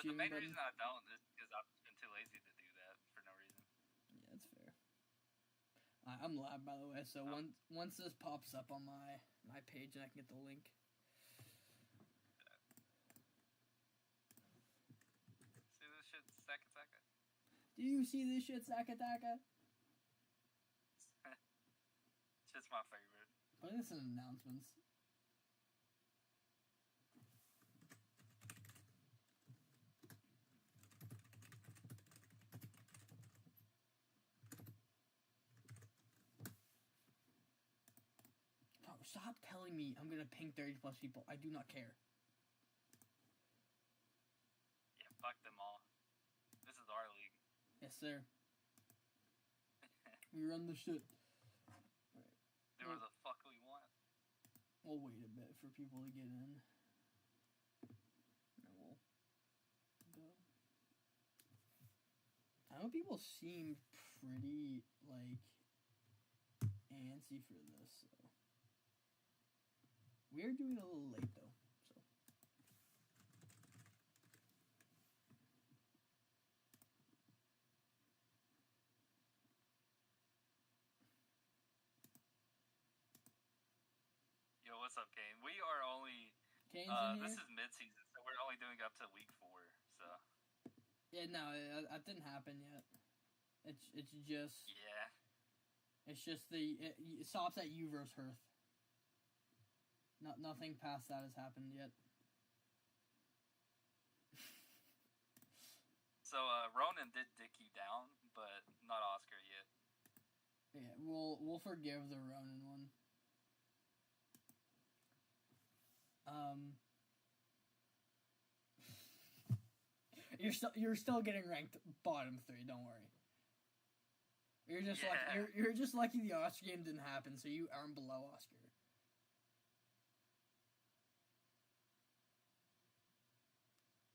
streaming the main button. reason I don't is because I've been too lazy to do that for no reason. Yeah, that's fair. I'm live, by the way, so once this pops up on my page, I can get the link. See this shit, Saka Taka? Do you see this shit, Saka Taka? It's just my favorite. Put this in announcements. Oh, stop telling me I'm gonna ping 30 plus people. I do not care. Yeah, fuck them all. This is our league. Yes, sir. We run the shit. Right. Do whatever the fuck we want. We'll wait a bit for people to get in. And we'll go. I know people seem pretty, like, antsy for this, so. We're doing it a little late, though, so. Yo, what's up, Kane? We are only... Kane's in here? This is mid-season, so we're only doing up to week 4, so... Yeah, no, that didn't happen yet. It's just... Yeah. It's just it stops at you versus Hearth. Nothing past that has happened yet. So, Ronan did dick you down, but not Oscar yet. Yeah, we'll forgive the Ronan one. You're still getting ranked bottom 3. Don't worry. You're just lucky the Oscar game didn't happen, so you aren't below Oscar.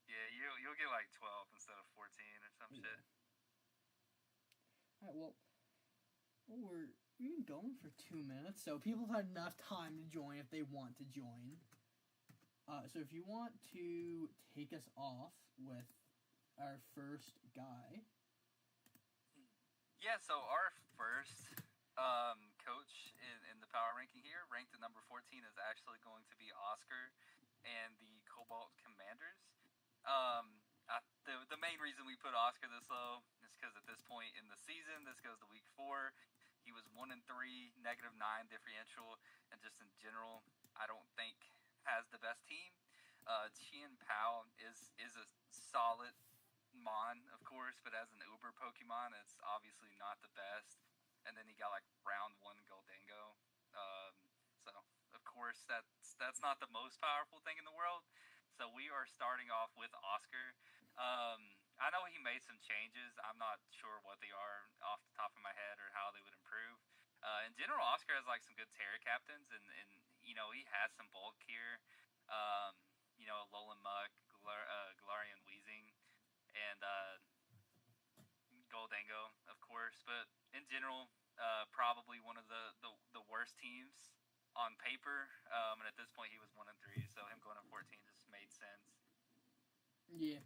Yeah, you'll get like 12 instead of 14 or some shit. All right, well, we've been going for 2 minutes, so people have had enough time to join if they want to join. So if you want to take us off with our first guy. Yeah, so our first coach in the power ranking here, ranked at number 14, is actually going to be Oscar and the Cobalt Commanders. The main reason we put Oscar this low is because at this point in the season, this goes to week 4, he was 1-3, -9 differential, and just in general, I don't think has the best team. Chien Pao is a solid Mon, of course, but as an Uber Pokemon, it's obviously not the best. And then he got like round 1 Goldango. So of course that's not the most powerful thing in the world. So we are starting off with Oscar. I know he made some changes. I'm not sure what they are off the top of my head or how they would improve. In general, Oscar has like some good Terra captains, and you know, he has some bulk here. You know, Alolan Muck, Galarian Weezing, and Goldango, of course. But in general, probably one of the worst teams on paper. And at this point, he was 1-3, so him going to 14 just made sense. Yeah.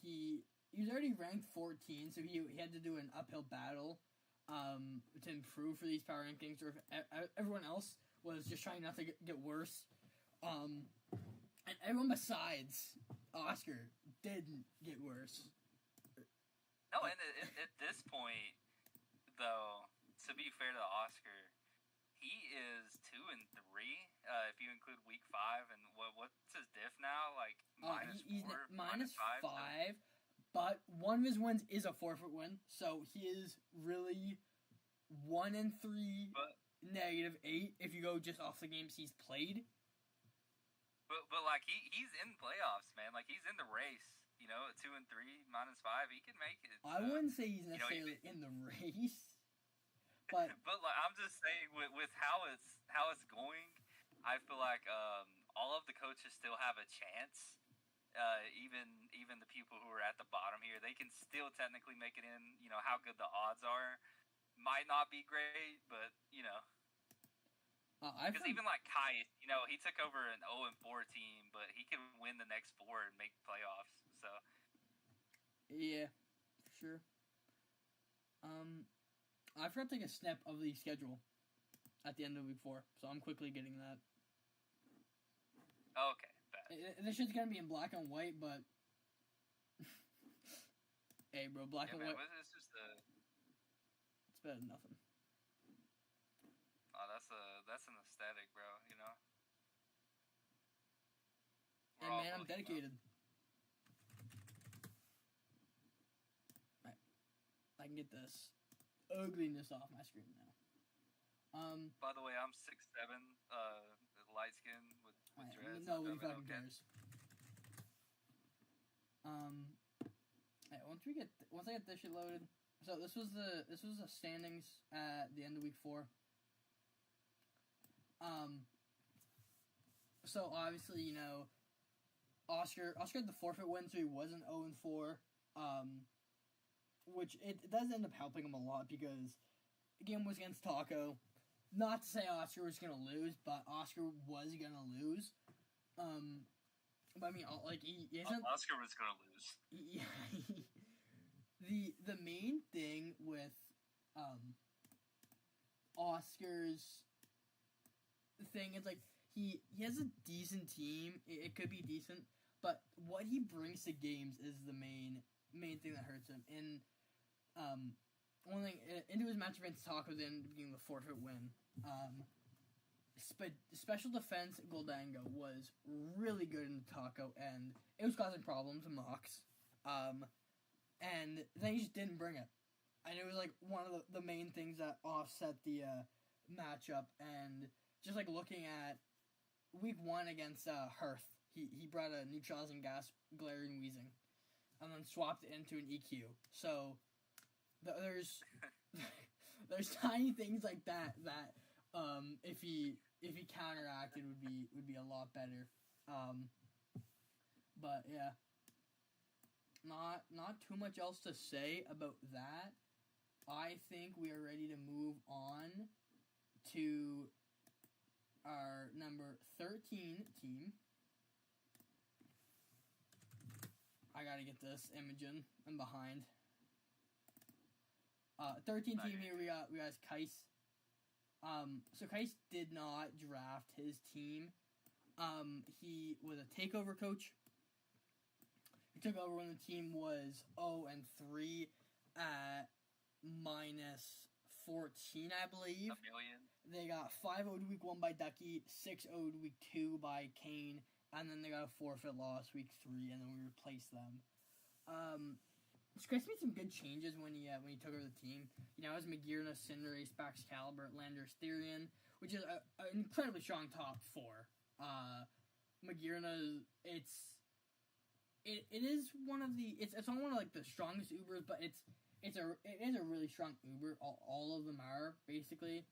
He was already ranked 14, so he had to do an uphill battle to improve for these power rankings, or if everyone else was just trying not to get worse. And everyone besides Oscar didn't get worse. No, and at this point, though, to be fair to Oscar, he is 2-3 if you include week 5. And what's his diff now? Like he's -4, -5, so. But one of his wins is a forfeit win, so he is really 1-3, -8 if you go just off the games he's played. But like he's in playoffs, man. Like he's in the race. You know, at 2-3, -5, he can make it. I wouldn't say he's necessarily in the race, but like, I'm just saying with how it's going, I feel like all of the coaches still have a chance. Even the people who are at the bottom here, they can still technically make it in. You know how good the odds are. Might not be great, but you know. Because even like Kai, you know, he took over an 0-4 team, but he can win the next 4 and make playoffs. So Yeah, for sure. I forgot to take a snap of the schedule at the end of week 4, so I'm quickly getting that. okay, bet. This shit's gonna be in black and white, but hey, bro, black and man, white. It's just It's better than nothing. Oh, that's an aesthetic, bro. You know. Hey man, I'm dedicated. Right. I can get this ugliness off my screen now. By the way, I'm 6'7", light skin with dreads. Nobody fucking cares. Right, once I get this shit loaded. So this was the standings at the end of week 4. So obviously, you know, Oscar had the forfeit win, so he wasn't 0-4. Which it does end up helping him a lot because the game was against Taco. Not to say Oscar was gonna lose, but Oscar was gonna lose. But I mean, like he isn't. Oscar was gonna lose. Yeah. The main thing with Oscar's thing is like he has a decent team. It could be decent, but what he brings to games is the main thing that hurts him. And one thing into his match against Taco, then being the forfeit win. Special defense Goldango was really good in the Taco, and it was causing problems in Mox. And then he just didn't bring it. And it was like one of the main things that offset the matchup. And just like looking at week 1 against Hearth, he brought a neutralizing gas, glaring, wheezing, and then swapped it into an EQ. So there's there's tiny things like that if he counteracted would be a lot better. But yeah, not too much else to say about that. I think we are ready to move on to our number 13 team. I gotta get this Imogen. I'm behind. 13 team here, we got Kais. So Kais did not draft his team. He was a takeover coach. He took over when the team was 0-3 at -14, I believe. $1 million. They got 5-0 week 1 by Ducky, 6-0 week 2 by Kane, and then they got a forfeit loss week 3, and then we replaced them. Chris made some good changes when he took over the team. You know, it was Magirna, Cinderace, Baxcalibur, Landers, Therian, which is an incredibly strong top 4. Magirna, it is one of the it's not one of like the strongest Ubers, but it is a really strong Uber. All of them are basically.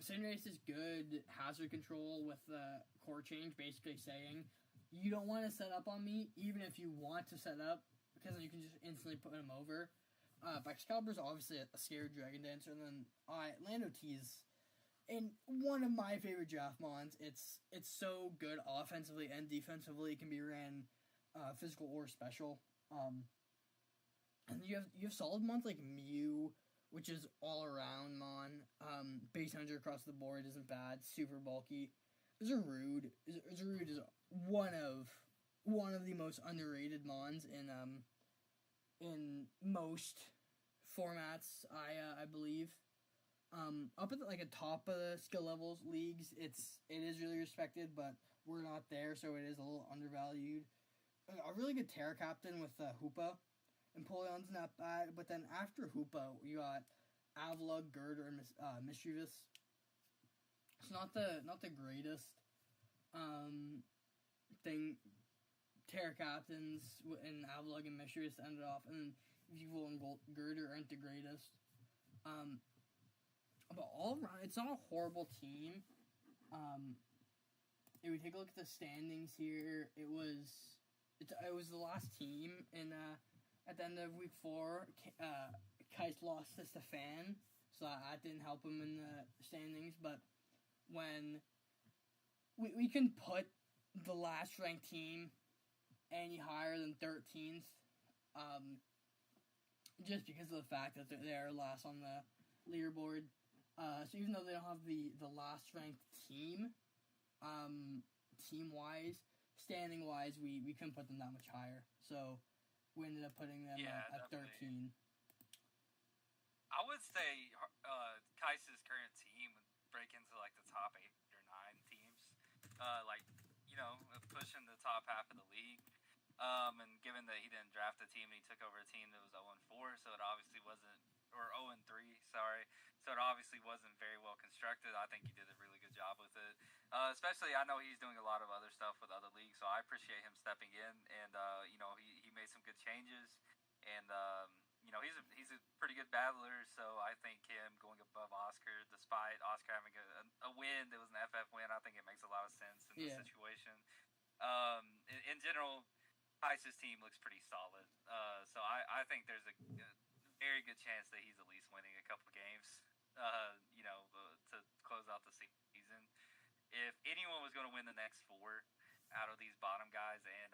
Cinderace is good hazard control with the core change, basically saying you don't want to set up on me, even if you want to set up, because then you can just instantly put him over. Baxcalibur is obviously a scared Dragon Dancer, and then Lando T's in one of my favorite draft mons. It's so good offensively and defensively. It can be ran physical or special. And you have solid mons like Mew, which is all around mon. Base 100 across the board isn't bad. Super bulky. Zarude is one of the most underrated mons in most formats. I believe. Up at the top of the skill levels leagues, it is really respected, but we're not there, so it is a little undervalued. A really good Terra Captain with Hoopa. Empoleon's not bad, but then after Hoopa, you got Avlug, Girder, and Mischievous. It's not the greatest thing. Terra Captains and Avlug and Mischievous ended off, and Evil and Girder aren't the greatest. But all around, it's not a horrible team. If we take a look at the standings here, it was the last team in at the end of week 4. Kais lost to Stefan, so that didn't help him in the standings. But when we can put the last ranked team any higher than 13th, just because of the fact that they're last on the leaderboard. So even though they don't have the last ranked team, team wise, standing wise, we couldn't put them that much higher. So we ended up putting them at 13. I would say Kais's current team would break into like the top 8 or 9 teams, pushing the top half of the league. And given that he didn't draft a team, he took over a team that was 0-4, so it obviously wasn't, or 0-3, sorry. So it obviously wasn't very well constructed. I think he did a really good job with it. Especially, I know he's doing a lot of other stuff with other leagues, so I appreciate him stepping in. And he made some good changes. And he's a pretty good battler. So I think him going above Oscar, despite Oscar having a win that was an FF win, I think it makes a lot of sense in this situation. In general, Ice's team looks pretty solid. So I think there's a very good chance that he's at least winning a couple games, to close out the season. If anyone was going to win the next 4 out of these bottom guys and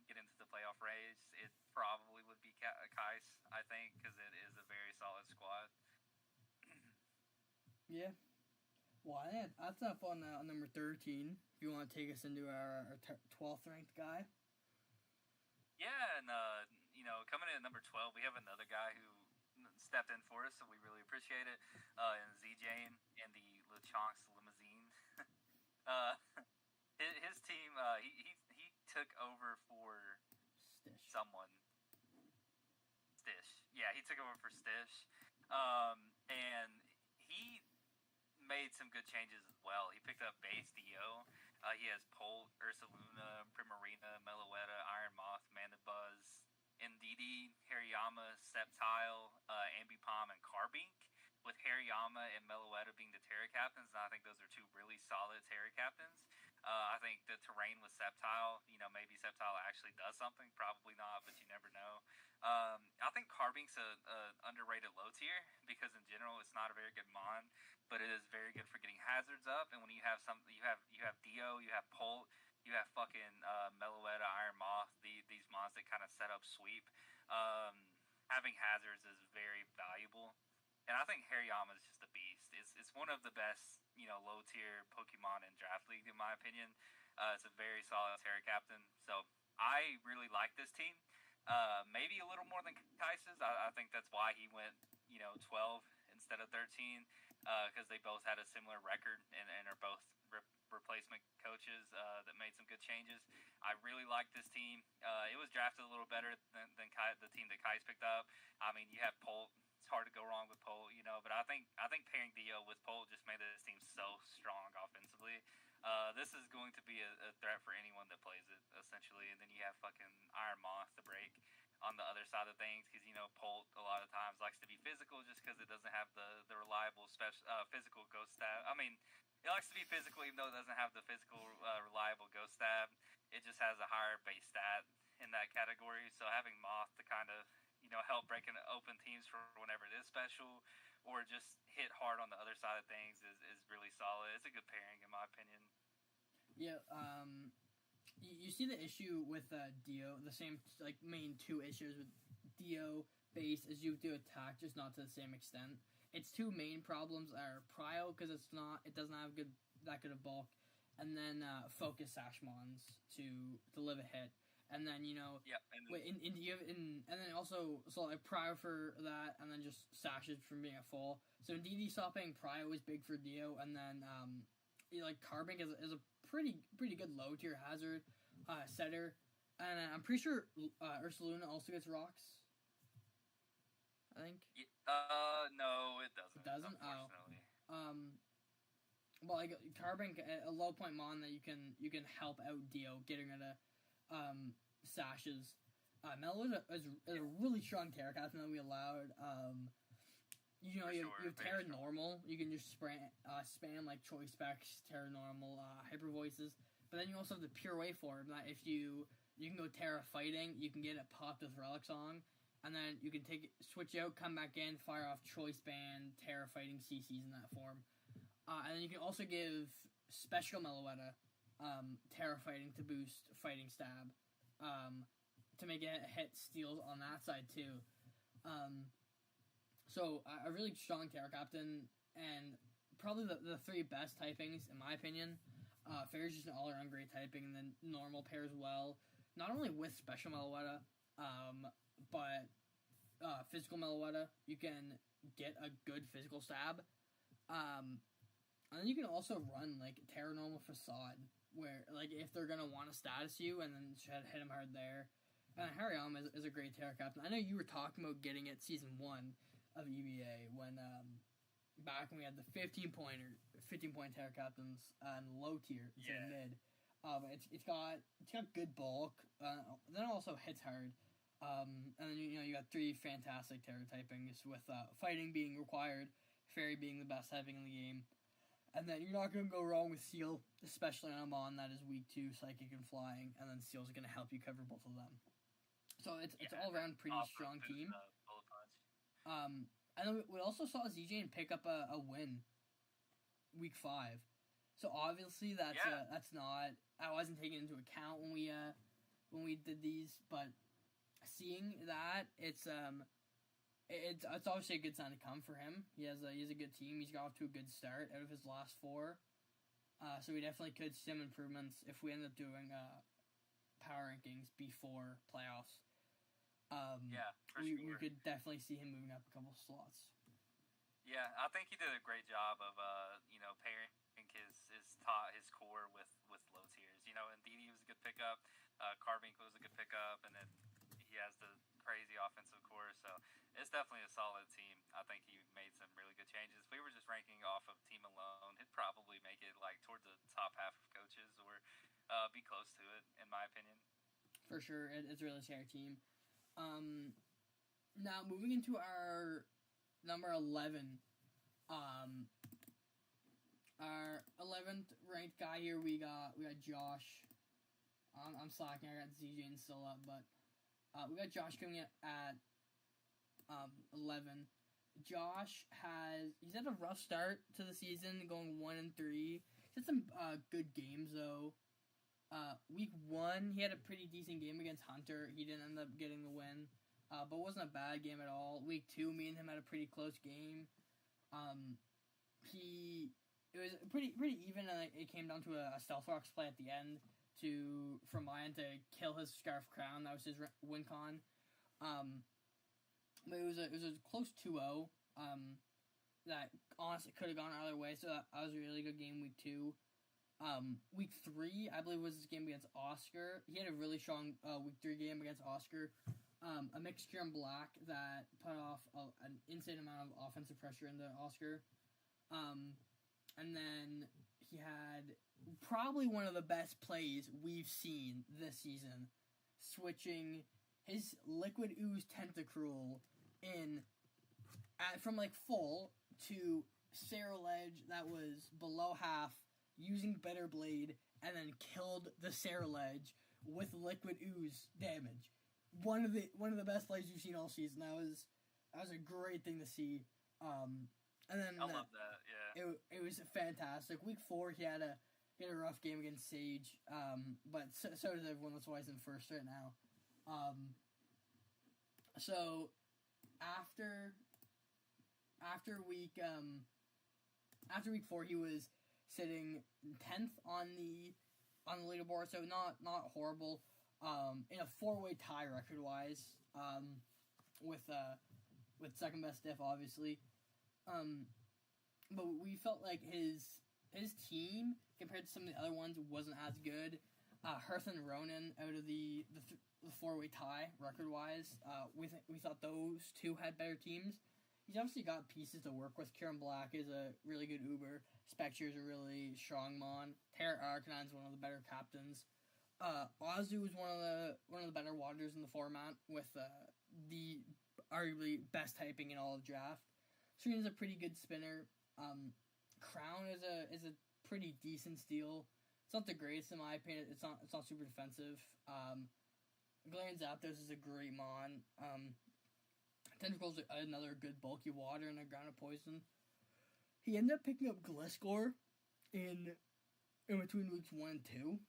get into the playoff race, it probably would be Kais, I think, because it is a very solid squad. Yeah. Well, that's up on number 13. If you want to take us into our 12th ranked guy. Yeah, and coming in at number 12, we have another guy who stepped in for us, so we really appreciate it. And Z-Jane and the LeChonk's limousine. His team, he took over for someone. Stish. Yeah, he took over for Stish. And he made some good changes as well. He picked up base Dio. He has Polt, Ursaluna, Primarina, Meloetta, Iron Moth, Mandibuzz, Ndidi, Hariyama, Sceptile, Ambipom, and Carbink, with Hariyama and Meloetta being the Terra captains, and I think those are 2 really solid Terra captains. I think the terrain with Sceptile, maybe Sceptile actually does something, probably not, but you never know. I think Carbink's a underrated low tier, because in general it's not a very good mon, but it is very good for getting hazards up, and when you have you have Dio, you have Polt, you have fucking Meloetta, Iron Moth, these mons that kind of set up sweep. Having hazards is very valuable. And I think Hariyama is just a beast. It's one of the best, low tier Pokemon in Draft League, in my opinion. It's a very solid Terra captain. So I really like this team. Maybe a little more than Kais's. I think that's why he went, 12 instead of 13, because they both had a similar record and are both replacement coaches that made some good changes. I really like this team. It was drafted a little better than the team that Kais picked up. I mean, you have Polt. It's hard to go wrong with Polt, but I think pairing Dio with Polt just made this team so strong offensively. This is going to be a threat for anyone that plays it, essentially. And then you have fucking Iron Moth to break on the other side of things, because Polt a lot of times likes to be physical just because it doesn't have the reliable physical ghost stab. I mean, it likes to be physical even though it doesn't have the physical reliable ghost stab. It just has a higher base stat in that category. So having Moth to kind of help breaking open teams for whenever it is special, or just hit hard on the other side of things is really solid. It's a good pairing in my opinion. Yeah, you see the issue with Dio, the same main 2 issues with Dio base as you do attack, just not to the same extent. Its 2 main problems are Prio, because it doesn't have that good of bulk, and then focus Sashmons to live a hit. And then and then also Prio for that, and then just sashes from being a full. So Ndidi stopping Prio is big for Dio, and then Carbink is a pretty good low tier hazard setter, and I'm pretty sure Ursaluna also gets rocks. I think. No, it doesn't. It doesn't. Unfortunately. Well, Carbink, a low point mon that you can help out Dio getting rid of sashes. Melo is a really strong Terra captain that we allowed. You have Terra normal. You can just spam choice specs, Terra normal, hyper voices. But then you also have the pure waveform that if you can go Terra fighting, you can get it popped with Relic Song, and then you can switch out, come back in, fire off choice band, Terra fighting CCs in that form. And then you can also give special Meloetta Terra fighting to boost fighting stab, to make it hit steals on that side too. So a really strong Terra Captain, and probably the three best typings in my opinion. Fair's just an all-around great typing, and then normal pairs well, not only with special Meloetta, but physical Meloetta. You can get a good physical stab. And then you can also run like Terra Normal Facade, where like if they're gonna want to status you and then hit them hard there. And Hariyama is a great Terra Captain. I know you were talking about getting it season 1 of EBA when back when we had the 15 point Terra Captains and low tier instead of mid. It's got good bulk. Then it also hits hard. And then you got 3 fantastic Terra typings with fighting being required, Fairy being the best typing in the game. And then you're not going to go wrong with Seal, especially on a Mon that is weak to Psychic and Flying, and then Seal's going to help you cover both of them. So it's all around pretty strong team. And then we also saw ZJ pick up a win week 5. So obviously that's not, I wasn't taken into account when we did these, but seeing that it's obviously a good sign to come for him. He has a good team. He's got off to a good start out of his last 4. So we definitely could see some improvements if we end up doing power rankings before playoffs. We could definitely see him moving up a couple slots. Yeah, I think he did a great job of pairing his core with low tiers. Ndidi was a good pickup. Carbink was a good pickup, and then he has the crazy offensive core, so it's definitely a solid team. I think he made some really good changes. If we were just ranking off of team alone, he'd probably make it like towards the top half of coaches, or be close to it, in my opinion. For sure, it's a really scary team. Now moving into our number 11, our 11th ranked guy here, we got Josh. I'm slacking. I got ZJ and still up, but we got Josh coming in at 11. Josh he's had a rough start to the season, going 1-3. He's had some good games though. Week 1, he had a pretty decent game against Hunter. He didn't end up getting the win, but it wasn't a bad game at all. Week 2, me and him had a pretty close game. It was pretty even, and it came down to a Stealth Rocks play at the end for Mayan to kill his Scarf Crown. That was his win con. But it was a close 2-0. That honestly could have gone either way. So that was a really good game. Week 2. Week 3, I believe, was his game against Oscar. He had a really strong week 3 game against Oscar. A mixed Kieran Black that put off an insane amount of offensive pressure into Oscar. And then he had probably one of the best plays we've seen this season, switching his Liquid Ooze Tentacruel from full to Saraledge that was below half, using Bitter Blade, and then killed the Saraledge with Liquid Ooze damage. One of the best plays you've seen all season. That was a great thing to see. And then I love that. Yeah, it was fantastic. Week 4, he had a rough game against Sage, but so does everyone. That's why he's in first right now. So after week 4, he was sitting 10th on the leaderboard, so not horrible. In a 4-way tie record wise, with second best diff obviously. But we felt like his team compared to some of the other ones wasn't as good. Hearth and Ronan out of the 4-way tie record wise, we thought those two had better teams. He's obviously got pieces to work with. Kieran Black is a really good Uber. Spectre is a really strong Mon. Terra Arcanine's one of the better captains. Azu is one of the better waters in the format with the arguably best typing in all of draft. Serena's a pretty good spinner. Crown is a pretty decent steal. It's not the greatest in my opinion. It's not super defensive. Galarian Zapdos is a great Mon. Tentacle's another good bulky water and a Ground of Poison. He ended up picking up Gliscor in in between weeks 1 and 2.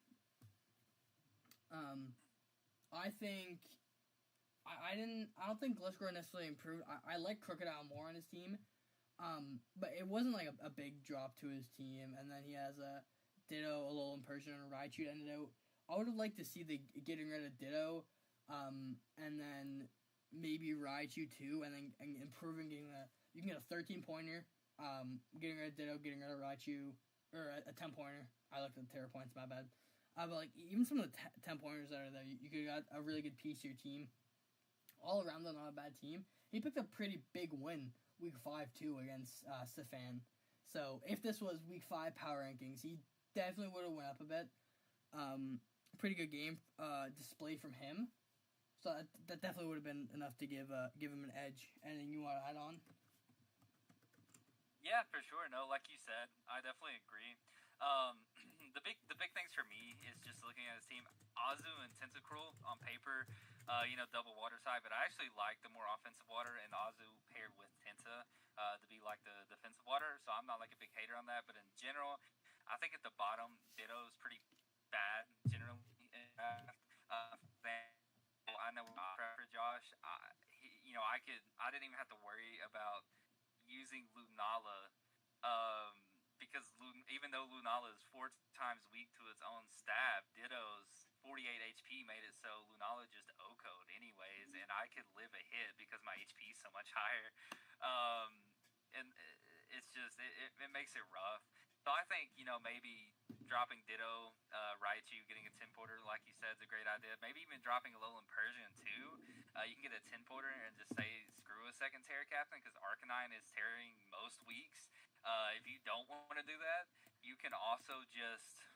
I think I don't think Gliscor necessarily improved. I like Crocodile more on his team. But it wasn't like a big drop to his team. And then he has a Ditto, a Alolan Persian, and a Raichu to end it out. I would have liked to see the getting rid of Ditto, and then maybe Raichu too, and then improving getting you can get a 13-pointer, getting rid of Ditto, getting rid of Raichu, or a 10-pointer. I like the Terra points, my bad. But like even some of the 10-pointers that are there, you could have got a really good piece of your team. All around, though, not a bad team. He picked a pretty big win week 5 too against Stefan. So if this was week 5 power rankings, he definitely would have went up a bit. Pretty good game display from him. So that definitely would have been enough to give him an edge. Anything you want to add on? Yeah, for sure. No, like you said, I definitely agree. The big things for me is just looking at his team. Azu and Tentacruel on paper, double water side, but I actually like the more offensive water, and Azu paired with Tenta to be like the defensive water. So I'm not like a big hater on that, but in general, I think at the bottom, Ditto is pretty bad generally. I know for Josh, I didn't even have to worry about using Lunala, because even though Lunala is 4 times weak to its own stab, Ditto's 48 HP made it so Lunala just O-code anyways, and I could live a hit because my HP is so much higher. And it's just, it makes it rough. So I think, maybe dropping Ditto, Raichu, getting a 10-porter, like you said, is a great idea. Maybe even dropping a Alolan Persian, too. You can get a 10-porter and just say, screw a second Terra Captain, because Arcanine is tearing most weeks. If you don't want to do that, you can also just,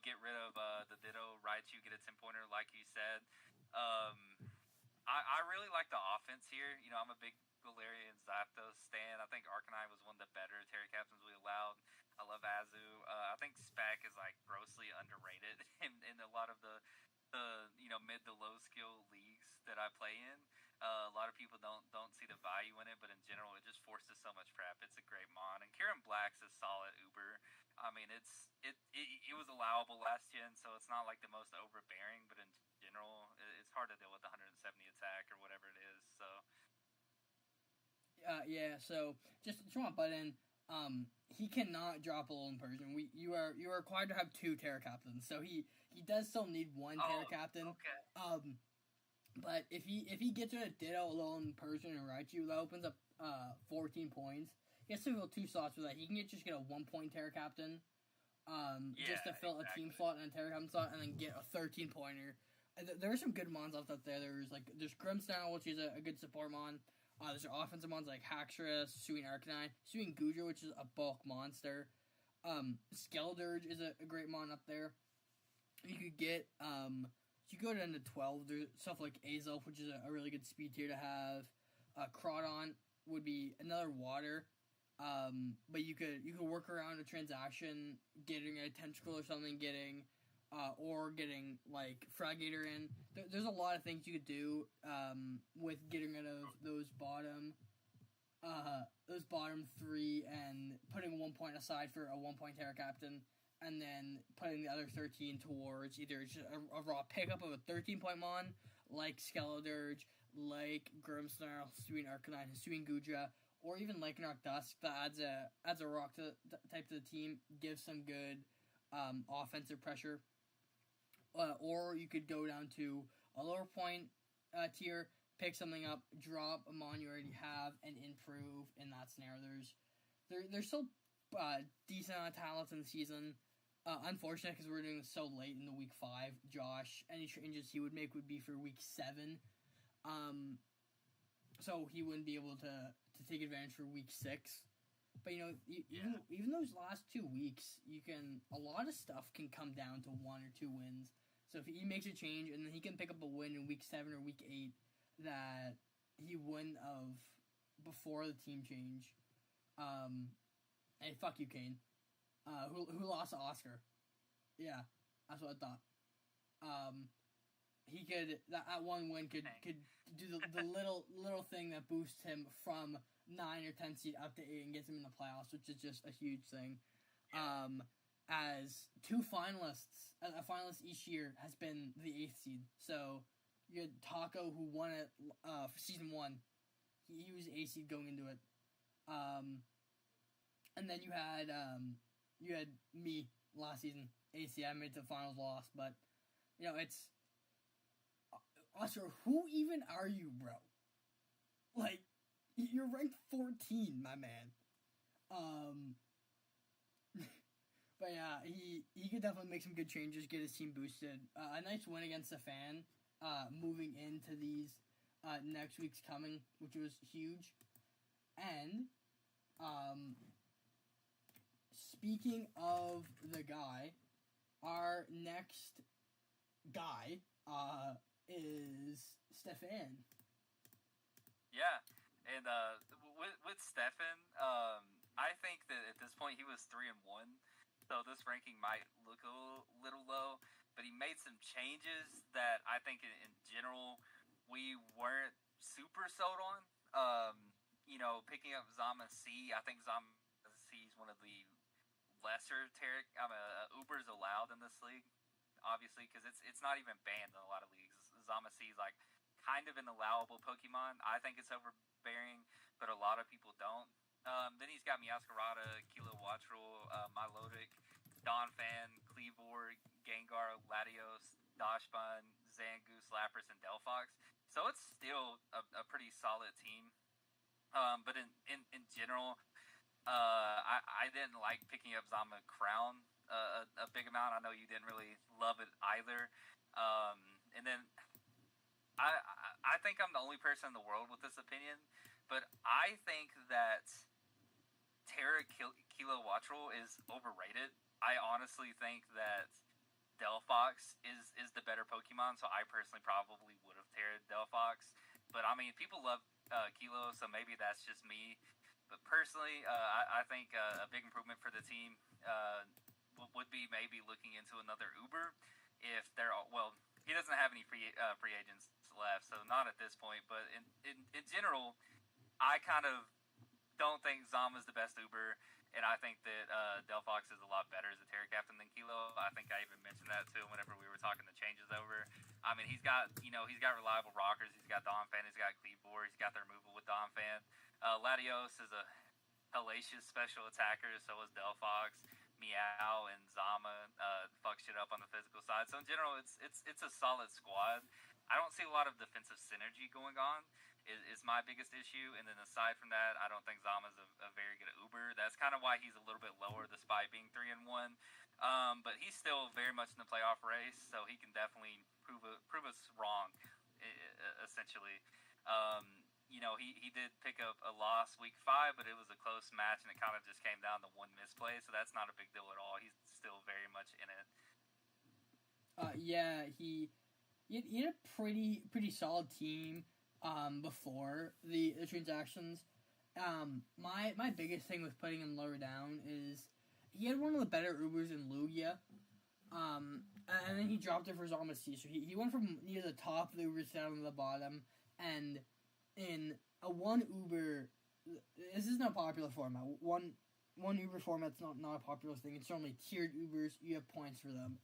get rid of the Ditto, Raichu, get a 10-pointer, like you said. I really like the offense here. I'm a big Galarian Zapdos stan. I think Arcanine was one of the better Terra Captains we allowed. I love Azu. I think Spec is like grossly underrated in a lot of the mid to low skill leagues that I play in. A lot of people don't see the value in it, but in general, it just forces so much prep. It's a great mon, and Kieran Black's a solid Uber. I mean, it was allowable last gen, so it's not like the most overbearing, but in general, it's hard to deal with 170 attack or whatever it is. So. Yeah. So just want to butt in. He cannot drop a Alolan Persian. You are required to have 2 Terra Captains. So he does still need 1 Terra Captain. Okay. But if he gets rid of Ditto, Alolan Persian, and Raichu, that opens up 14 points. He has to fill 2 slots for that. He can just get a 1-point Terra Captain, just to fill a team slot and a Terra Captain slot, and then get a 13-pointer. There are some good mons left up there. There's Grimmsnarl, which is a good support mon. There's offensive mons like Haxorus, Suing Arcanine, Suing Goodra, which is a bulk monster. Skeledirge is a great mon up there. You could get, you go down to 12, there's stuff like Azelf, which is a really good speed tier to have. Crawdon would be another water. But you could work around a transaction, getting a Tentacle or something, getting like Fragator in. There's a lot of things you could do with getting rid of those bottom 3 and putting 1 point aside for a 1-point Terra Captain, and then putting the other 13 towards either just a raw pickup of a 13-point mon like Skeledirge, like Grimmsnarl, Suing Arcanine, Suing Goodra, or even Lycanroc Dusk that adds a rock type to the team, gives some good offensive pressure. Or you could go down to a lower point tier, pick something up, drop a mon you already have, and improve in that scenario. There's still decent amount of talents in the season. Unfortunate because we're doing this so late in the week 5. Josh, any changes he would make would be for week 7. So he wouldn't be able to take advantage for week 6. But even those last 2 weeks, a lot of stuff can come down to 1 or 2 wins. So if he makes a change and then he can pick up a win in week 7 or week 8 that he wouldn't have before the team change. Hey, fuck you, Kane. Who lost to Oscar? Yeah, that's what I thought. He could that 1 win could do the little thing that boosts him from 9 or 10 seed up to 8 and gets him in the playoffs, which is just a huge thing. as two finalists, a finalist each year has been the 8th seed. So you had Taco, who won it for season 1. He was 8th seed going into it. And then you had me last season, 8th seed. I made it to the finals, lost, but it's Oscar. Who even are you, bro? Like, you're ranked 14, my man. But yeah, he could definitely make some good changes, get his team boosted. A nice win against the fan, moving into these next week's coming, which was huge. And speaking of the guy, our next guy is Stefan. Yeah, and with Stefan, I think that at this point he was 3-1, so this ranking might look a little low. But he made some changes that I think in general we weren't super sold on. Picking up Zama C. I think Zama C is one of the lesser Tarek. Uber's allowed in this league, obviously, because it's not even banned in a lot of leagues. Zama C is like kind of an allowable Pokemon. I think it's overbearing, but a lot of people don't. Then he's got Meowscarada, Kilo Wattrel, Milotic, Donphan, Kleavor, Gengar, Latios, Dachshund, Zangoose, Lapras, and Delphox. So it's still a pretty solid team. But in general, I didn't like picking up Zama Crown a big amount. I know you didn't really love it either. And then I think I'm the only person in the world with this opinion, but I think that Terra Kilo Wattrel is overrated. I honestly think that Delphox is the better Pokemon, so I personally probably would have Terra Delphox. But I mean, people love Kilo, so maybe that's just me. But personally, I think a big improvement for the team would be maybe looking into another Uber if they're he doesn't have any free agents left, so not at this point. But in general, I kind of don't think Zama's the best Uber, and I think that Delphox is a lot better as a Terra Captain than Kilo. I think I even mentioned that to him whenever we were talking the changes over. I mean, he's got reliable rockers. He's got Donphan. He's got Kleavor. He's got the removal with Donphan. Latios is a hellacious special attacker. So is Delphox. Meow and Zama fuck shit up on the physical side. So in general, it's a solid squad. I don't see a lot of defensive synergy going on. Is my biggest issue, and then aside from that, I don't think Zama's a very good Uber. That's kind of why he's a little bit lower, despite being 3-1. But he's still very much in the playoff race, so he can definitely prove us wrong, essentially. He did pick up a loss week 5, but it was a close match, and it kind of just came down to one misplay, so that's not a big deal at all. He's still very much in it. Yeah, he had a pretty solid team before the transactions. My biggest thing with putting him lower down is he had one of the better Ubers in Lugia, and then he dropped it for Zama C. So he went from near the top of the Ubers down to the bottom, and in a one Uber, this isn't a popular format. One Uber format's not a popular thing. It's normally tiered Ubers. You have points for them,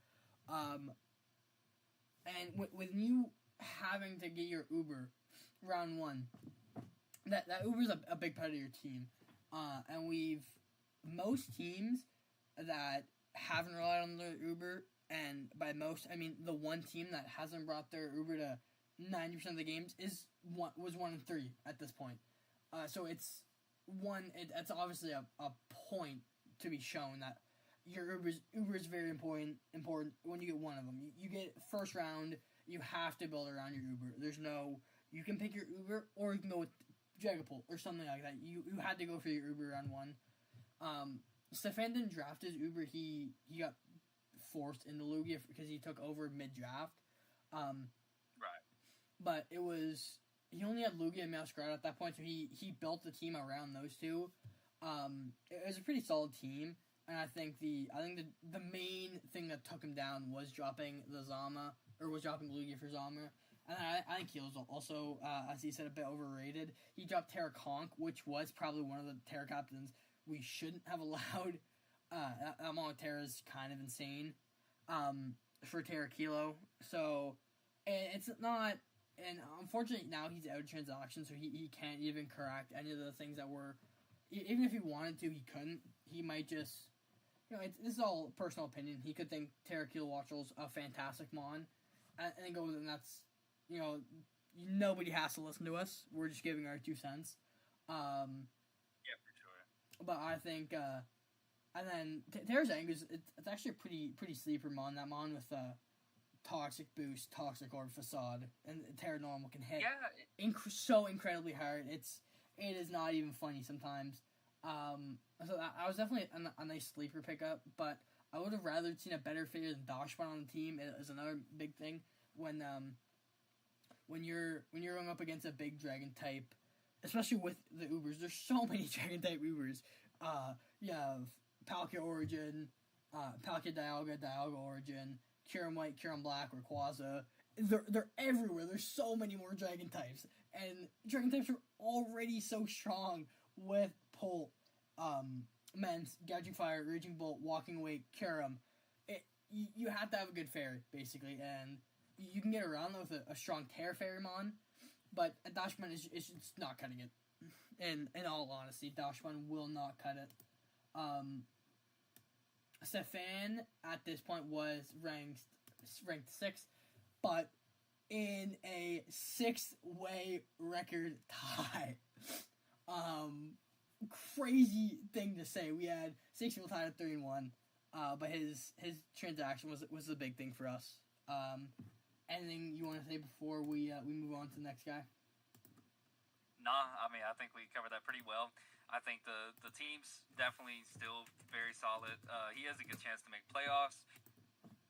and with you having to get your Uber round 1, that Uber's a big part of your team, and most teams that haven't relied on their Uber, and by most I mean the one team that hasn't brought their Uber to 90% of the games was 1-3 at this point. So it's obviously a point to be shown that your Uber is very important when you get one of them. You get first round, you have to build around your Uber. You can pick your Uber or you can go with Dragapult or something like that. You had to go for your Uber round 1. Stefan didn't draft his Uber. He got forced into Lugia because he took over mid-draft. Right. But he only had Lugia and Meowscarada at that point, so he built the team around those two. It was a pretty solid team, and I think the main thing that took him down was dropping Lugia for Zama. And I think he was also, as he said, a bit overrated. He dropped Terra Conk, which was probably one of the Terra Captains we shouldn't have allowed that Montero is kind of insane for Terra Kilo. So it's not, and unfortunately now he's out of transaction, so he can't even correct any of the things that were, even if he wanted to, he couldn't. He might just, this is all personal opinion. He could think Terra Kilo Watchel's a fantastic mon, and then go, and that's, nobody has to listen to us. We're just giving our 2 cents. Yeah, for sure. But I think, and then Terra's Angus, it's actually a pretty sleeper mon. That mon with Toxic Boost, Toxic Orb, Facade, and Terra Normal can hit so incredibly hard. It is not even funny sometimes. So I was definitely a nice sleeper pickup, but I would have rather seen a better figure than Dashbun on the team. It is another big thing when you're going up against a big dragon type, especially with the Ubers. There's so many dragon type Ubers. You have Palkia Origin, Palkia Dialga, Dialga Origin, Kyurem White, Kyurem Black, Rayquaza. They're everywhere. There's so many more dragon types, and dragon types are already so strong with Pult, Mence, Gouging Fire, Raging Bolt, Walking Away, Kyurem. You have to have a good fairy, basically, and you can get around with a strong Terra Fairy-mon, but a Dashman is just not cutting it. In all honesty, Dashman will not cut it. Stefan at this point was ranked 6th, but in a 6-way record tie. Crazy thing to say. We had 6 people tied at 3-1, but his transaction was the big thing for us. Anything you want to say before we move on to the next guy? Nah, I mean, I think we covered that pretty well. I think the team's definitely still very solid. He has a good chance to make playoffs.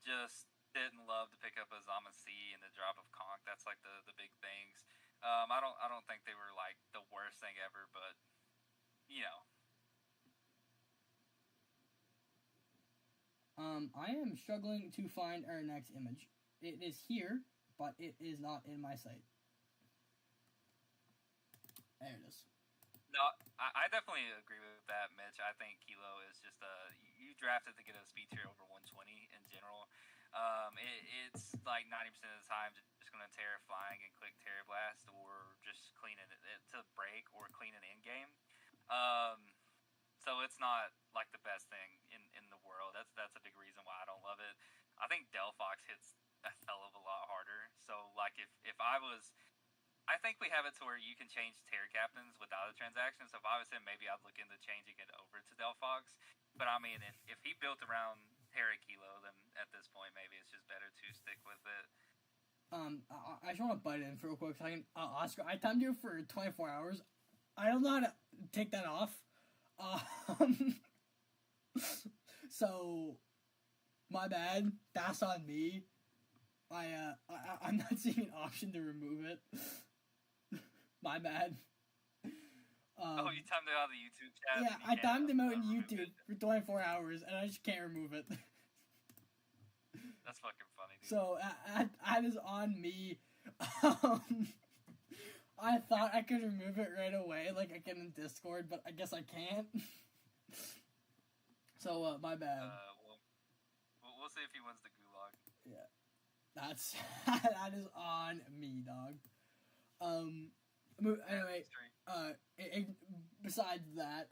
Just didn't love to pick up a Zamasu and the drop of Conk. That's like the big things. I don't think they were like the worst thing ever, but I am struggling to find our next image. It is here, but it is not in my sight. There it is. No, I definitely agree with that, Mitch. I think Kilo is just you drafted to get a speed tier over 120 in general. It's like 90% of the time just going to Terra Flying and click Terra Blast, or just clean it to break or clean an in game. So it's not like the best thing in the world. That's a big reason why I don't love it. I think Delphox hits a hell of a lot harder. So like if I think we have it to where you can change Terra Captains without a transaction. So if I was him, maybe I'd look into changing it over to Delphox. But I mean, if he built around Terra Kilo, then at this point, maybe it's just better to stick with it. I just want to butt in for real quick. Oscar, I timed you for 24 hours. I don't know how to take that off. So, my bad. That's on me. I'm not seeing an option to remove it. My bad. You timed it out of the YouTube chat? Yeah, I timed him out on YouTube for 24 hours, and I just can't remove it. That's fucking funny, dude. So, that is on me. I thought I could remove it right away, like I can in Discord, but I guess I can't. So, my bad. We'll see if he wins the gulag. Yeah. That is on me, dog. Anyway, besides that,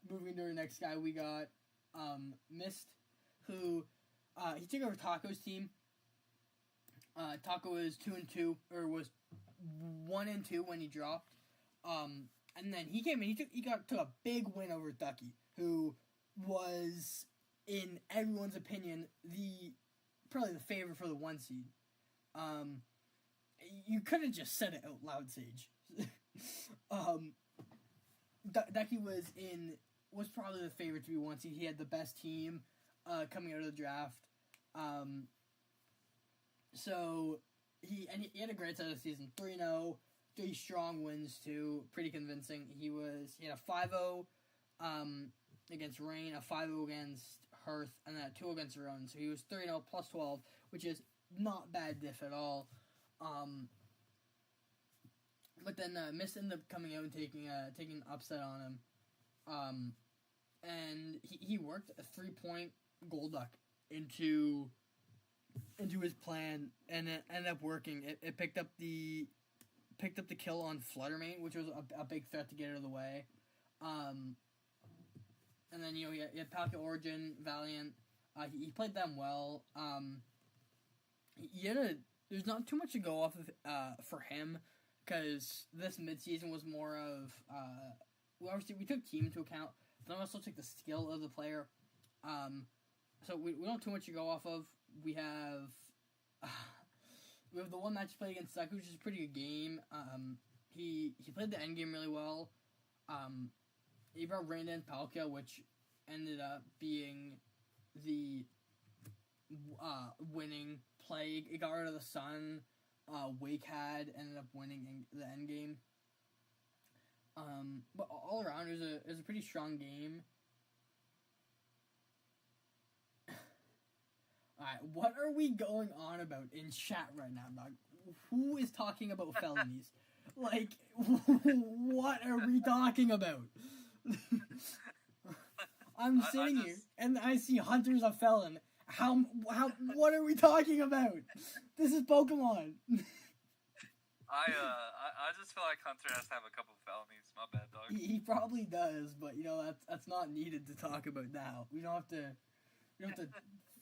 moving to our next guy, we got Mist, who he took over Taco's team. Taco is 2-2, or was 1-2 when he dropped. And then he came in. He took a big win over Ducky, who was, in everyone's opinion, probably the favorite for the 1 seed. You could have just said it out loud, Sage. Ducky was probably the favorite to be 1 seed. He had the best team coming out of the draft. So he had a great start of the season. 3-0, 3 strong wins too, pretty convincing. He had a 5-0 against Rain, a 5-0 against Hearth, and then a 2 against Rowan. So he was 3-0 plus 12, which is not bad diff at all. But then Mist ended up coming out and taking an upset on him. and he worked a 3-point goal duck into his plan, and it ended up working. It picked up the kill on Fluttermane, which was a big threat to get out of the way. And then you had Palkia Origin, Valiant. He played them well. There's not too much to go off of for him, because this midseason was more of obviously we took team into account, but then also took the skill of the player. So we don't have too much to go off of. We have the one match he played against Suck, which is a pretty good game. He played the end game really well. He brought Rain and Palkia, which ended up being the winning play. It got rid of the Sun. Wake had ended up winning the end game. But all around, it was a pretty strong game. Alright, what are we going on about in chat right now, dog? Who is talking about felonies? Like, what are we talking about? I'm sitting here, and I see Hunter's a felon. What are we talking about? This is Pokemon. I just feel like Hunter has to have a couple of felonies. My bad, dog. He probably does, but that's not needed to talk about now. We don't have to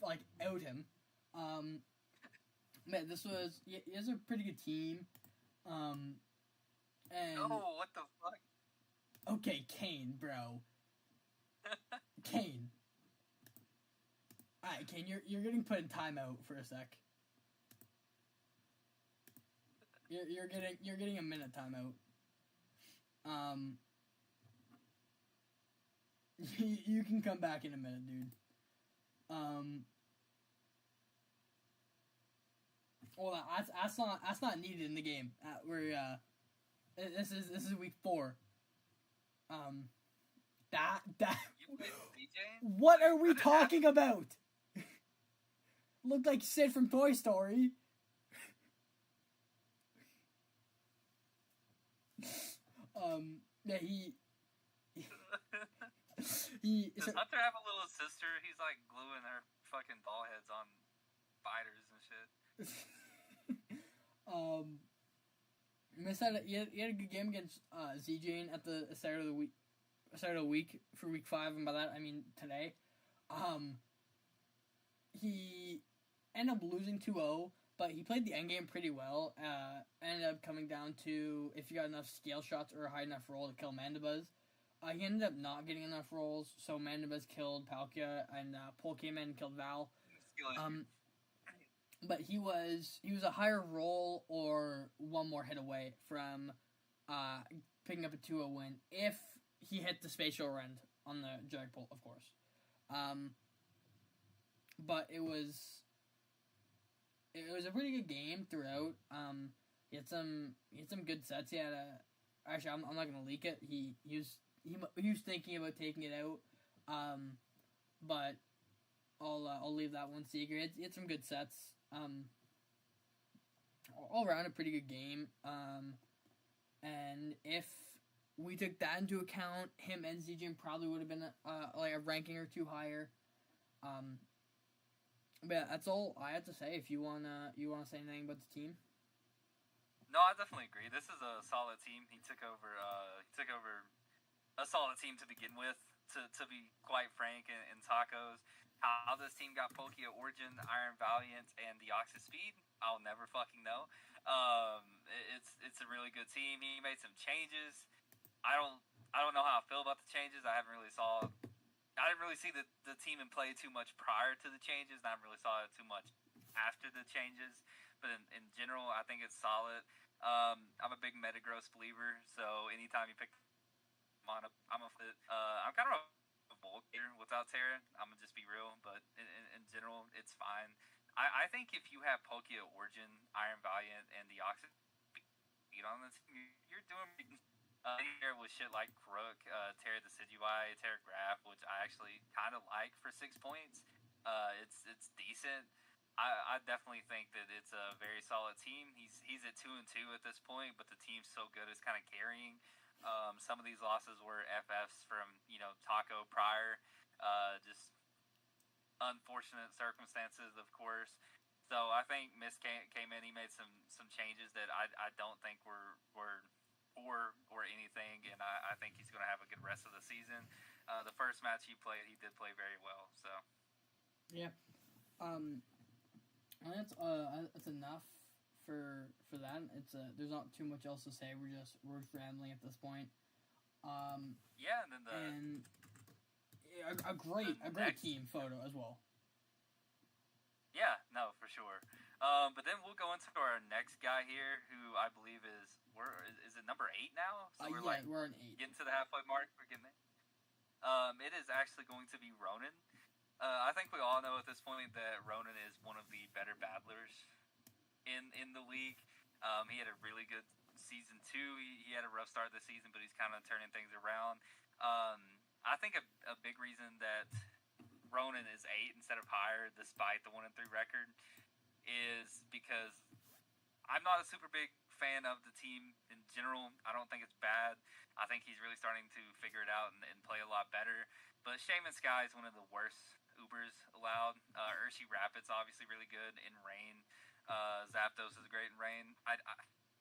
like out him. Man, this was he has a pretty good team. And what the fuck? Okay, Kane, bro. Kane. Alright, Kane, you're getting put in timeout for a sec. You're getting a minute timeout. You can come back in a minute, dude. Well, that's not needed in the game. This is week 4. What are we talking about? Looked like Sid from Toy Story. Yeah, Does Hunter have a little sister? He's like gluing her fucking doll heads on spiders and shit. He had a good game against ZJ at the start of the week for week 5, and by that I mean today. He ended up losing 2-0, but he played the endgame pretty well. Ended up coming down to if you got enough scale shots or a high enough roll to kill Mandibuzz. He ended up not getting enough rolls, so Mandibuzz killed Palkia, and Pole came in and killed Val. But he was a higher roll or one more hit away from picking up a 2-0 win if he hit the spatial rend on the Dragapult, of course. But it was a pretty good game throughout. He had some good sets. He had actually I'm not gonna leak it. He was thinking about taking it out. But I'll leave that one secret. He had some good sets. All around a pretty good game. And if we took that into account, him and ZJ probably would have been like a ranking or 2 higher. But yeah, that's all I have to say. If you wanna say anything about the team. No, I definitely agree. This is a solid team. He took over a solid team to begin with. To be quite frank, in tacos. How this team got Palkia Origin, Iron Valiant, and the Oxys Speed, I'll never fucking know. It's a really good team. He made some changes. I don't know how I feel about the changes. I didn't really see the team in play too much prior to the changes, and I haven't really saw it too much after the changes. But in general, I think it's solid. I'm a big Metagross believer, so anytime you pick I'm kind of a Volker without Terra. I'm gonna just be real, but in general, it's fine. I think if you have Palkia Origin, Iron Valiant, and the Oxys Speed on this, you're doing here with shit like Crook, Terra Decidueye, Terra Graph, which I actually kind of like for 6 points. It's decent. I definitely think that it's a very solid team. He's at 2-2 at this point, but the team's so good it's kind of carrying. Some of these losses were FFs from Taco prior, just unfortunate circumstances, of course. So I think Miss came in. He made some changes that I don't think were poor or anything, and I think he's going to have a good rest of the season. The first match he played, he did play very well. So yeah, that's enough for that. There's not too much else to say. We're just rambling at this point. Yeah, and then a great team photo as well. Yeah, no, for sure. But then we'll go into our next guy here, who I believe is it number 8 now? So we're on 8. Getting to the halfway mark. We're getting there. It is actually going to be Ronan. I think we all know at this point that Ronan is one of the better battlers in the league. He had a really good season 2. He had a rough start of the season, but he's kind of turning things around. I think a big reason that Ronan is 8 instead of higher, despite the 1-3 record, is because I'm not a super big fan of the team in general. I don't think it's bad. I think he's really starting to figure it out and play a lot better. But Shaman Sky is one of the worst Ubers allowed. Urshi Rapid's obviously really good in rain. Zapdos is great in rain.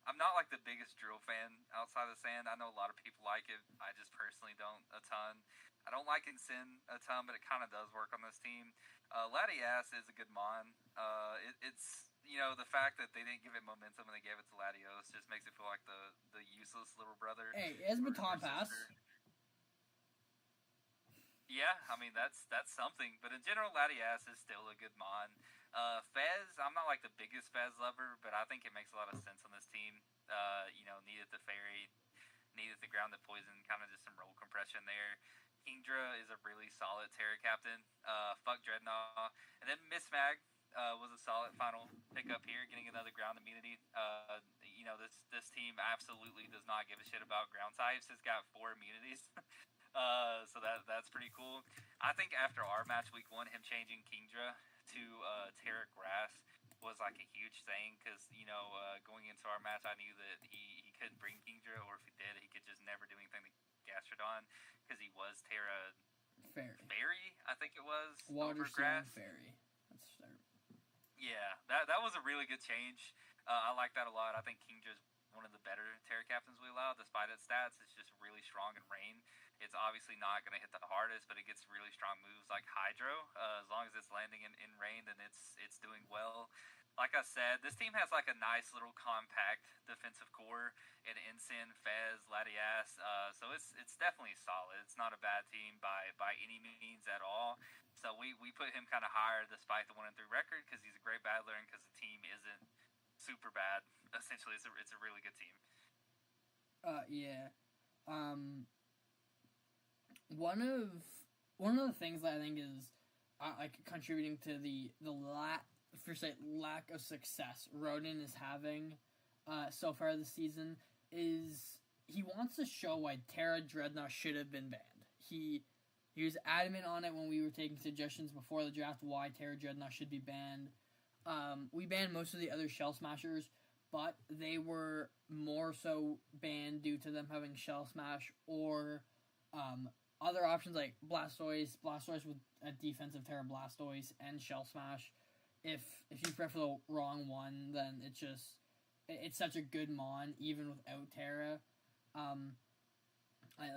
I'm not like the biggest drill fan outside of sand. I know a lot of people like it. I just personally don't a ton. I don't like Incin a ton, but it kind of does work on this team. Latias is a good mon. It's the fact that they didn't give it momentum and they gave it to Latios just makes it feel like the useless little brother. Hey, it has baton pass. Yeah, I mean that's something. But in general, Latias is still a good mon. Fez, I'm not like the biggest Fez lover, but I think it makes a lot of sense on this team. Needed the fairy, needed the grounded poison, kind of just some roll compression there. Kingdra is a really solid Terra captain. Fuck Dreadnought. And then Miss Mag was a solid final pickup here, getting another ground immunity. This team absolutely does not give a shit about ground types. It's got 4 immunities. So that's pretty cool. I think after our match week 1, him changing Kingdra to Terra Grass was like a huge thing because, going into our match, I knew that he couldn't bring Kingdra, or if he did, he could just never do anything to Gastrodon because he was Terra Fairy, I think it was. Water Grass Fairy. That's fair. Yeah, that was a really good change. I like that a lot. I think Kingdra's one of the better Terra captains we allow, despite its stats. It's just really strong in rain. It's obviously not going to hit the hardest, but it gets really strong moves like Hydro. As long as it's landing in rain, then it's doing well. Like I said, this team has like a nice little compact defensive core in Incin, Fez, Latias. So it's definitely solid. It's not a bad team by any means at all. So we put him kind of higher despite the 1-3 record because he's a great battler and because the team isn't super bad. Essentially, it's a really good team. Yeah. One of the things that I think is like contributing to the lack of success Ronan is having so far this season is he wants to show why Terra Dreadnought should have been banned. He was adamant on it when we were taking suggestions before the draft why Terra Dreadnought should be banned. We banned most of the other Shell Smashers, but they were more so banned due to them having Shell Smash or other options like Blastoise with a defensive Terra Blastoise and Shell Smash. If you prefer the wrong one, then it's such a good mon even without Terra.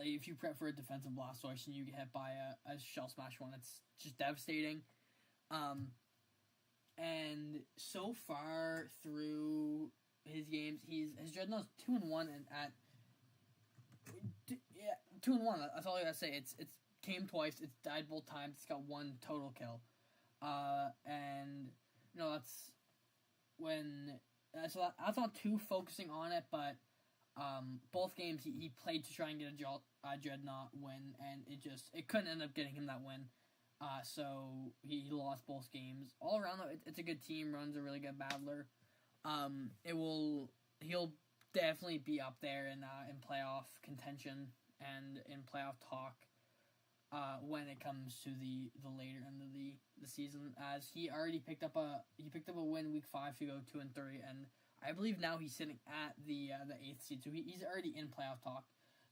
If you prep for a defensive Blastoise and you get hit by a Shell Smash one, it's just devastating. And so far through his games, his Dreadnought's 2-1 and at 2-1. That's all I gotta say. It's came twice. It's died both times. It's got 1 total kill. And that's when. So that's not too focusing on it, but both games he played to try and get a Dreadnought win, and it couldn't end up getting him that win. So he lost both games. All around though, it's a good team. Run's a really good battler. He'll definitely be up there in playoff contention and in playoff talk when it comes to the later end of the season, as he already picked up a win week 5 to go 2-3, and I believe now he's sitting at the 8th seed, so he's already in playoff talk.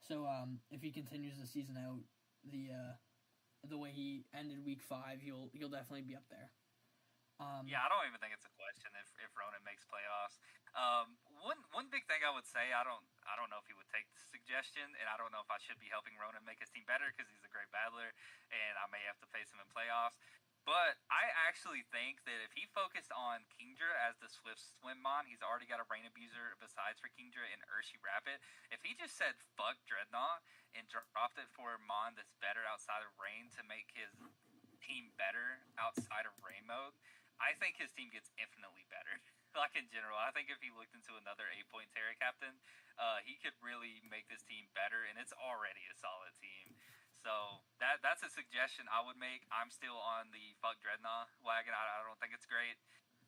So if he continues the season out, the way he ended week 5, he'll definitely be up there. I don't even think it's a question if Ronan makes playoffs. One big thing I would say, I don't know if he would take the suggestion, and I don't know if I should be helping Ronan make his team better because he's a great battler, and I may have to face him in playoffs. But I actually think that if he focused on Kingdra as the Swift Swim Mon, he's already got a Rain Abuser besides for Kingdra and Urshi Rapid. If he just said fuck Dreadnought and dropped it for a Mon that's better outside of Rain to make his team better outside of Rain mode, I think his team gets infinitely better. Like in general, I think if he looked into another 8-point Terra Captain, he could really make this team better, and it's already a solid team. So that's a suggestion I would make. I'm still on the fuck Dreadnought wagon. I don't think it's great.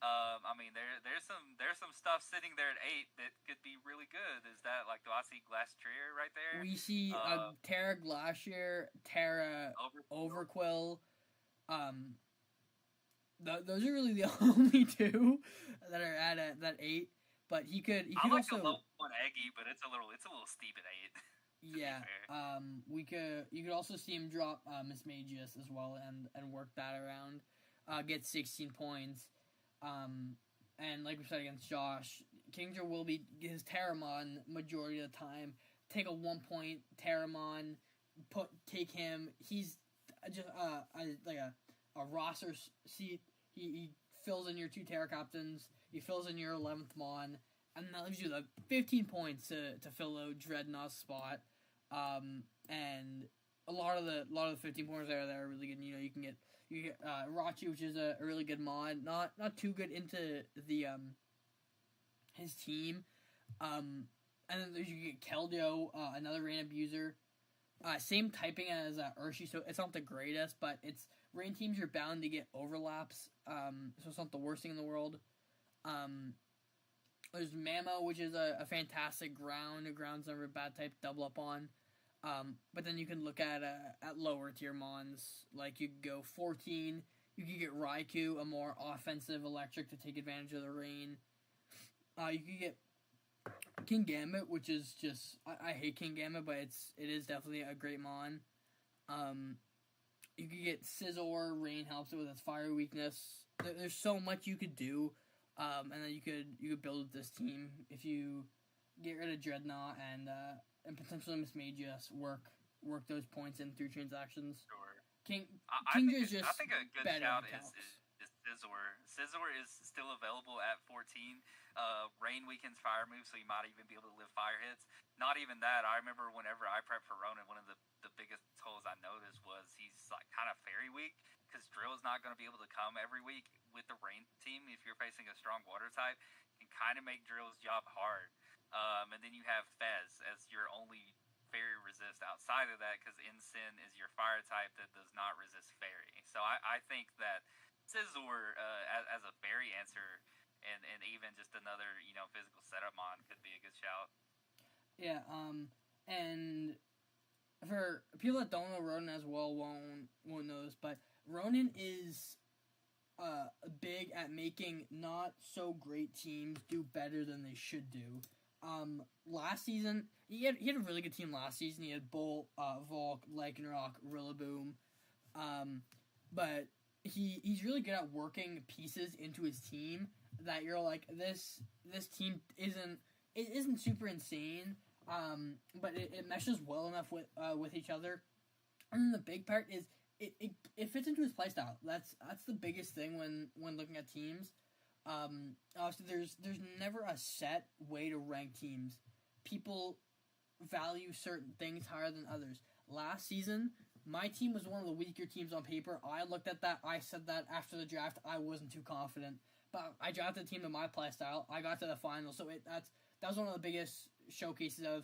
I mean, there's some stuff sitting there at 8 that could be really good. Is that like, do I see Glastrier right there? We see Terra Glacier, Terra Overquill. Those are really the only 2 that are at that 8. But he could I like also the low one Eggy, but it's a little steep at 8. Yeah, you could also see him drop Mismagius as well and work that around, get 16 points, and like we said against Josh, Kingdra will be his Terramon majority of the time. Take a 1-point Terramon, take him. He's just like a roster seat. He fills in your 2 Terra Captains. He fills in your 11th Mon. And that leaves you 15 points to fill out Dreadnought's spot. And a lot of the 15 pointers there that are really good. You know, you get Rachi, which is a really good mod. Not too good into the his team. And then you get Keldeo, another Rain Abuser. Same typing as Urshi, so it's not the greatest, but it's Rain teams are bound to get overlaps. So it's not the worst thing in the world. There's Mamo, which is a fantastic ground's never a bad type to double up on. But then you can look at lower tier mons, like you could go 14. You could get Raikou, a more offensive electric to take advantage of the rain. You could get King Gambit, which is just I hate King Gambit, but it is definitely a great mon. You could get Scizor. Rain helps it with its fire weakness. There's so much you could do. And then you could build this team if you get rid of Dreadnought and potentially Mismagius work those points in through transactions. Sure. Kingdra is just I think a good better shout is Scizor. Scizor is still available at 14. Rain weakens fire moves, so you might even be able to live fire hits. Not even that. I remember whenever I prepped for Ronan, one of the biggest holes I noticed was he's like kind of fairy weak. Because Drill's not going to be able to come every week with the Rain team. If you're facing a strong water type, can kind of make Drill's job hard. And then you have Fez as your only fairy resist outside of that, because Ensign is your fire type that does not resist fairy. So I think that Scizor as a fairy answer and even just another physical setup mon could be a good shout. Yeah. And for people that don't know Ronan as well, won't know this, but Ronan is big at making not so great teams do better than they should do. Last season, he had a really good team last season. He had Bolt, Volk, Lycanroc, Rillaboom. But he's really good at working pieces into his team that you're like, this team isn't super insane, but it meshes well enough with each other. And then the big part is it fits into his playstyle. That's the biggest thing when looking at teams. Obviously, there's never a set way to rank teams. People value certain things higher than others. Last season, my team was one of the weaker teams on paper. I looked at that. I said that after the draft, I wasn't too confident. But I drafted a team to my playstyle. I got to the final. So that was one of the biggest showcases of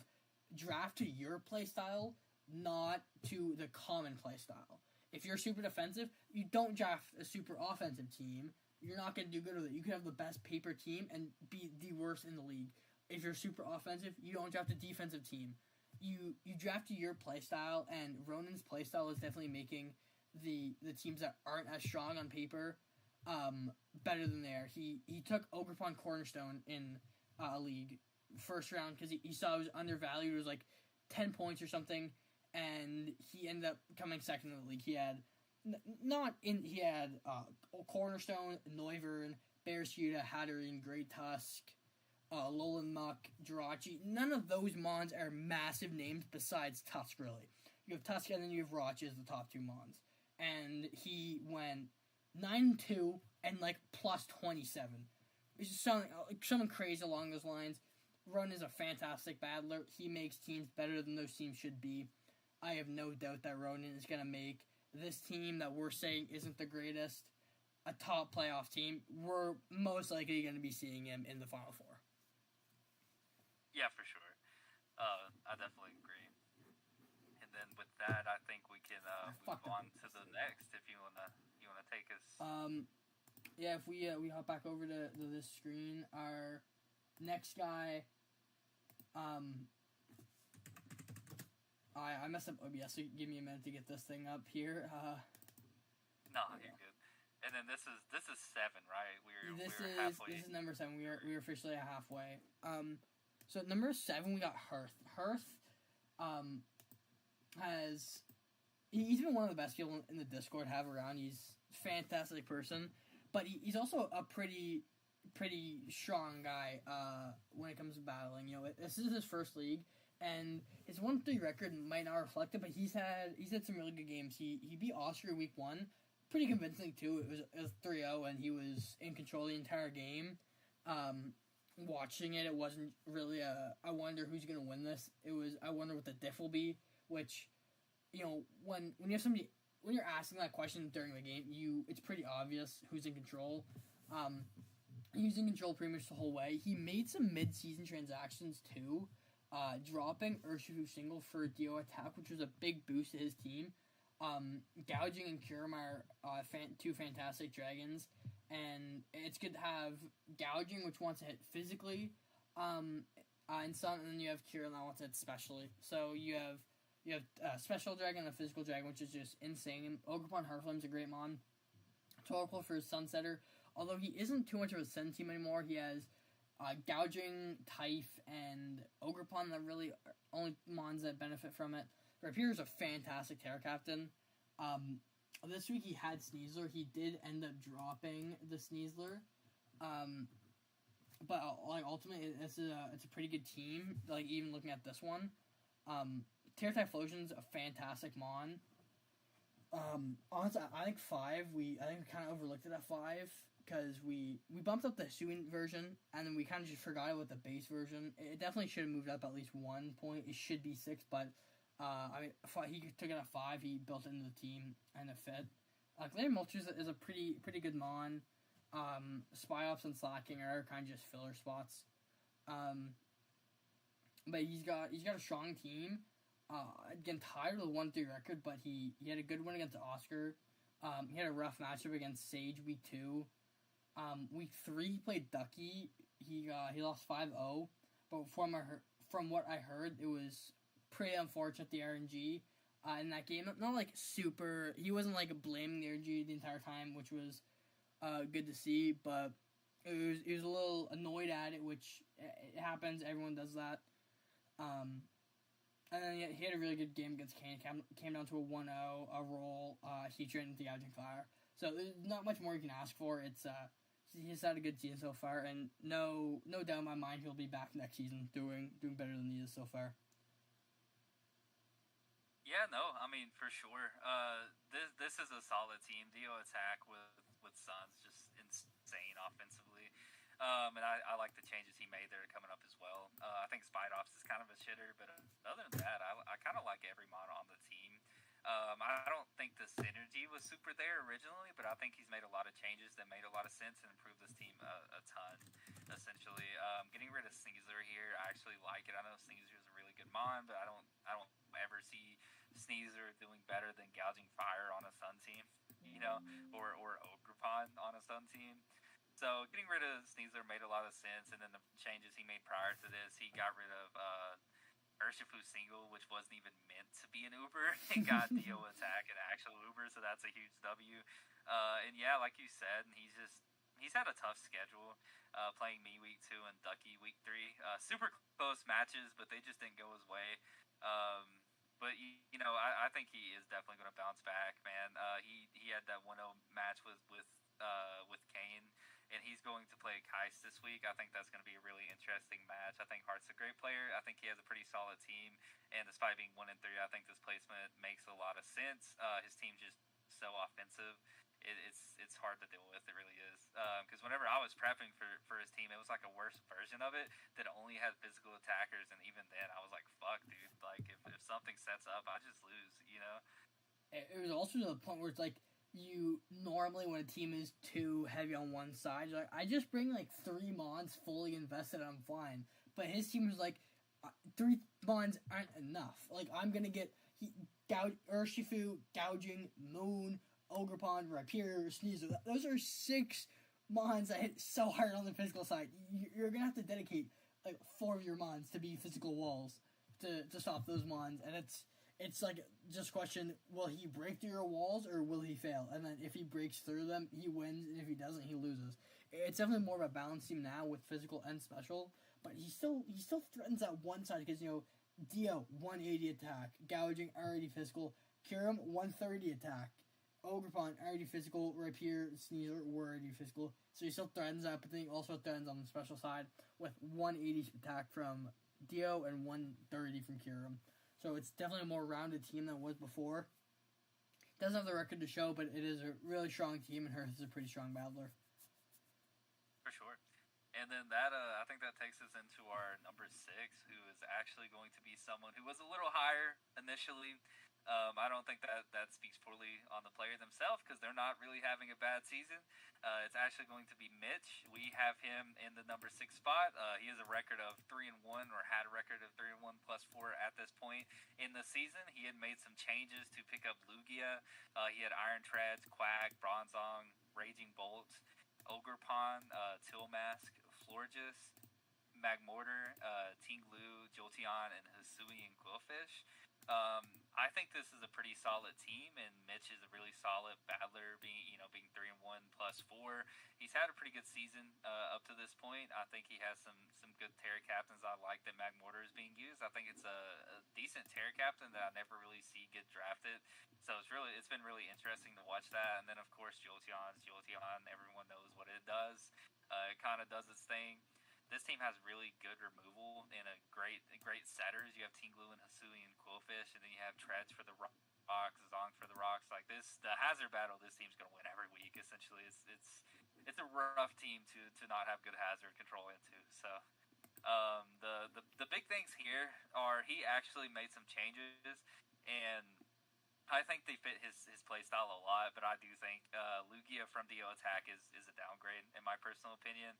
draft to your playstyle, not to the common playstyle. If you're super defensive, you don't draft a super offensive team. You're not going to do good with it. You could have the best paper team and be the worst in the league. If you're super offensive, you don't draft a defensive team. You draft to your playstyle, and Ronan's playstyle is definitely making the teams that aren't as strong on paper better than they are. He took Ogerpon Cornerstone in a league first round because he saw it was undervalued. It was like 10 points or something, and he ended up coming second in the league. He had he had Cornerstone, Neuvern, Berescuda, Hatterene, Great Tusk, Lolan Muck, Jirachi. None of those Mons are massive names besides Tusk, really. You have Tusk and then you have Rachi as the top two Mons. And he went 9-2 and like plus 27. It's just something crazy along those lines. Ronan is a fantastic battler. He makes teams better than those teams should be. I have no doubt that Ronan is going to make this team that we're saying isn't the greatest a top playoff team. We're most likely going to be seeing him in the Final Four. Yeah, for sure. I definitely agree. And then with that, I think we can move on to the next. If you wanna take us. Yeah. If we hop back over to this screen, our next guy. I messed up OBS, so give me a minute to get this thing up here. No, you're good. And then this is 7, right? We're halfway. This is number 7. We are officially halfway. So at number 7 we got Hearth. Hearth, he's been one of the best people in the Discord to have around. He's a fantastic person, but he's also a pretty strong guy when it comes to battling. You know, this is his first league, and his 1-3 record might not reflect it, but he's had some really good games. He beat Oscar week 1, pretty convincingly too. It was 3-0, and he was in control the entire game. Watching it wasn't really I wonder who's gonna win this. It was I wonder what the diff will be, which, you know, when you have somebody, when you're asking that question during the game, it's pretty obvious who's in control. He was in control pretty much the whole way. He made some mid-season transactions too, dropping Urshifu single for Dio attack, which was a big boost to his team. Gouging and Kiermaier, two fantastic dragons, and it's good to have Gouging, which wants to hit physically, and then you have Kieran that wants to hit specially. So you have special dragon and a physical dragon, which is just insane. Ogrepon Heartflame's a great mon. Total for his Sunsetter, although he isn't too much of a Sun team anymore. He has Gouging, Typh, and Ogrepon that really are only mons that benefit from it. Rapier is a fantastic Terra Captain. This week he had Sneasler. He did end up dropping the Sneasler. But ultimately it's a pretty good team. Like, even looking at this one, Terra Typhlosion's a fantastic mon. Honestly, I think 5. We kind of overlooked it at 5 because we bumped up the Suin version, and then we kind of just forgot about the base version. It definitely should have moved up at least 1 point. It should be 6, but he took it at 5. He built it into the team, and it fit. Glacier Mulcher is a pretty good mon. Spy Ops and Slacking are kind of just filler spots. But he's got a strong team. Again, tied with a 1-3 record, but he had a good win against Oscar. He had a rough matchup against Sage week 2. Week 3 he played Ducky. He lost 5-0. But from what I heard, it was pretty unfortunate, the RNG in that game. Not like super. He wasn't like blaming the RNG the entire time, which was good to see. But he was a little annoyed at it, which it happens. Everyone does that. And then he had a really good game against Kane. Came down to a 1-0, a roll. He trained the Gouging Fire. So there's not much more you can ask for. It's he's had a good season so far, and no doubt in my mind he'll be back next season doing better than he is so far. Yeah, no, I mean, for sure. This is a solid team. Dio attack with Suns, just insane offensively. And I like the changes he made there coming up as well. I think Spidops is kind of a shitter, but other than that, I kind of like every mono on the team. I don't think the synergy was super there originally, but I think he's made a lot of changes that made a lot of sense and improved this team a ton, essentially. Getting rid of Sneasler here, I actually like it. I know Sneasler is a really good mon, but I don't ever see Sneasler doing better than Gouging Fire on a Sun team, or Ogrepon on a Sun team. So getting rid of Sneasler made a lot of sense, and then the changes he made prior to this, he got rid of Urshifu single, which wasn't even meant to be an Uber, and got Dio attack an actual Uber, so that's a huge W. And yeah, like you said, he's had a tough schedule, playing me week 2 and Ducky week 3. Super close matches, but they just didn't go his way. But I think he is definitely going to bounce back, man. He had that 1-0 match with Kane, and he's going to play Kais this week. I think that's going to be a really interesting match. I think Hart's a great player. I think he has a pretty solid team, and despite being 1-3, I think this placement makes a lot of sense. His team's just so offensive. It's hard to deal with. It really is. Because whenever I was prepping for his team, it was like a worse version of it that only had physical attackers, and even then, I was like, "Fuck, dude! Like, if something sets up, I just lose." It was also to the point where it's like you normally when a team is too heavy on one side, you're like, I just bring like 3 mons fully invested, I'm fine. But his team was like, 3 mons aren't enough. Like I'm gonna get Urshifu, Gouging, Moon, Ogrepon, Rapier, Sneasel. Those are 6 mons that hit so hard on the physical side. You're gonna have to dedicate like 4 of your mons to be physical walls to stop those mons, and it's like just question: will he break through your walls or will he fail? And then if he breaks through them, he wins, and if he doesn't, he loses. It's definitely more of a balanced team now with physical and special, but he still threatens that one side because Dio 180 attack, Gouging already physical, Kirim 130 attack. Ogrepon already physical, Rapier, Sneasel were already physical, so he still threatens that, but then he also threatens on the special side with 180 attack from Dio and 130 from Kirim. So it's definitely a more rounded team than it was before. Doesn't have the record to show, but it is a really strong team, and Hearth is a pretty strong battler. For sure. And then that, I think that takes us into our number 6, who is actually going to be someone who was a little higher initially. I don't think that speaks poorly on the player themselves because they're not really having a bad season. It's actually going to be Mitch. We have him in the number 6 spot. He has a record of 3-1, or had a record of 3-1 +4 at this point in the season. He had made some changes to pick up Lugia. He had Iron Treads, Quag, Bronzong, Raging Bolt, Ogrepon, Tillmask, Florges, Magmortar, Tinglu, Jolteon, and Hisui and Quillfish. I think this is a pretty solid team, and Mitch is a really solid battler, being 3-1 +4. He's had a pretty good season up to this point. I think he has some good Terra captains. I like that Magmortar is being used. I think it's a decent Terra captain that I never really see get drafted. So it's been really interesting to watch that. And then of course Jolteon. Everyone knows what it does. It kind of does its thing. This team has really good removal and a great setters. You have Tinglu and Hisui and Quillfish, and then you have Treads for the rocks, Zong for the rocks. Like the hazard battle, this team's gonna win every week. Essentially, it's a rough team to not have good hazard control into. So the big things here are he actually made some changes, and I think they fit his play style a lot. But I do think Lugia from Dio attack is a downgrade in my personal opinion.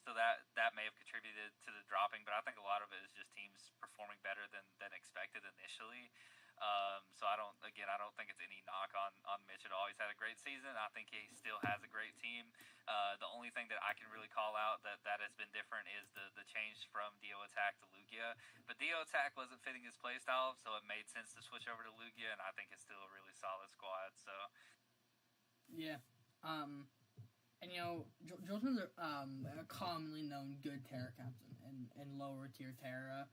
So that may have contributed to the dropping, but I think a lot of it is just teams performing better than expected initially. So I don't think it's any knock on Mitch at all. He's had a great season. I think he still has a great team. The only thing that I can really call out that has been different is the change from Dio attack to Lugia. But Dio attack wasn't fitting his playstyle, so it made sense to switch over to Lugia, and I think it's still a really solid squad. So yeah. And Jolteon's a commonly known good Terra captain and lower tier Terra.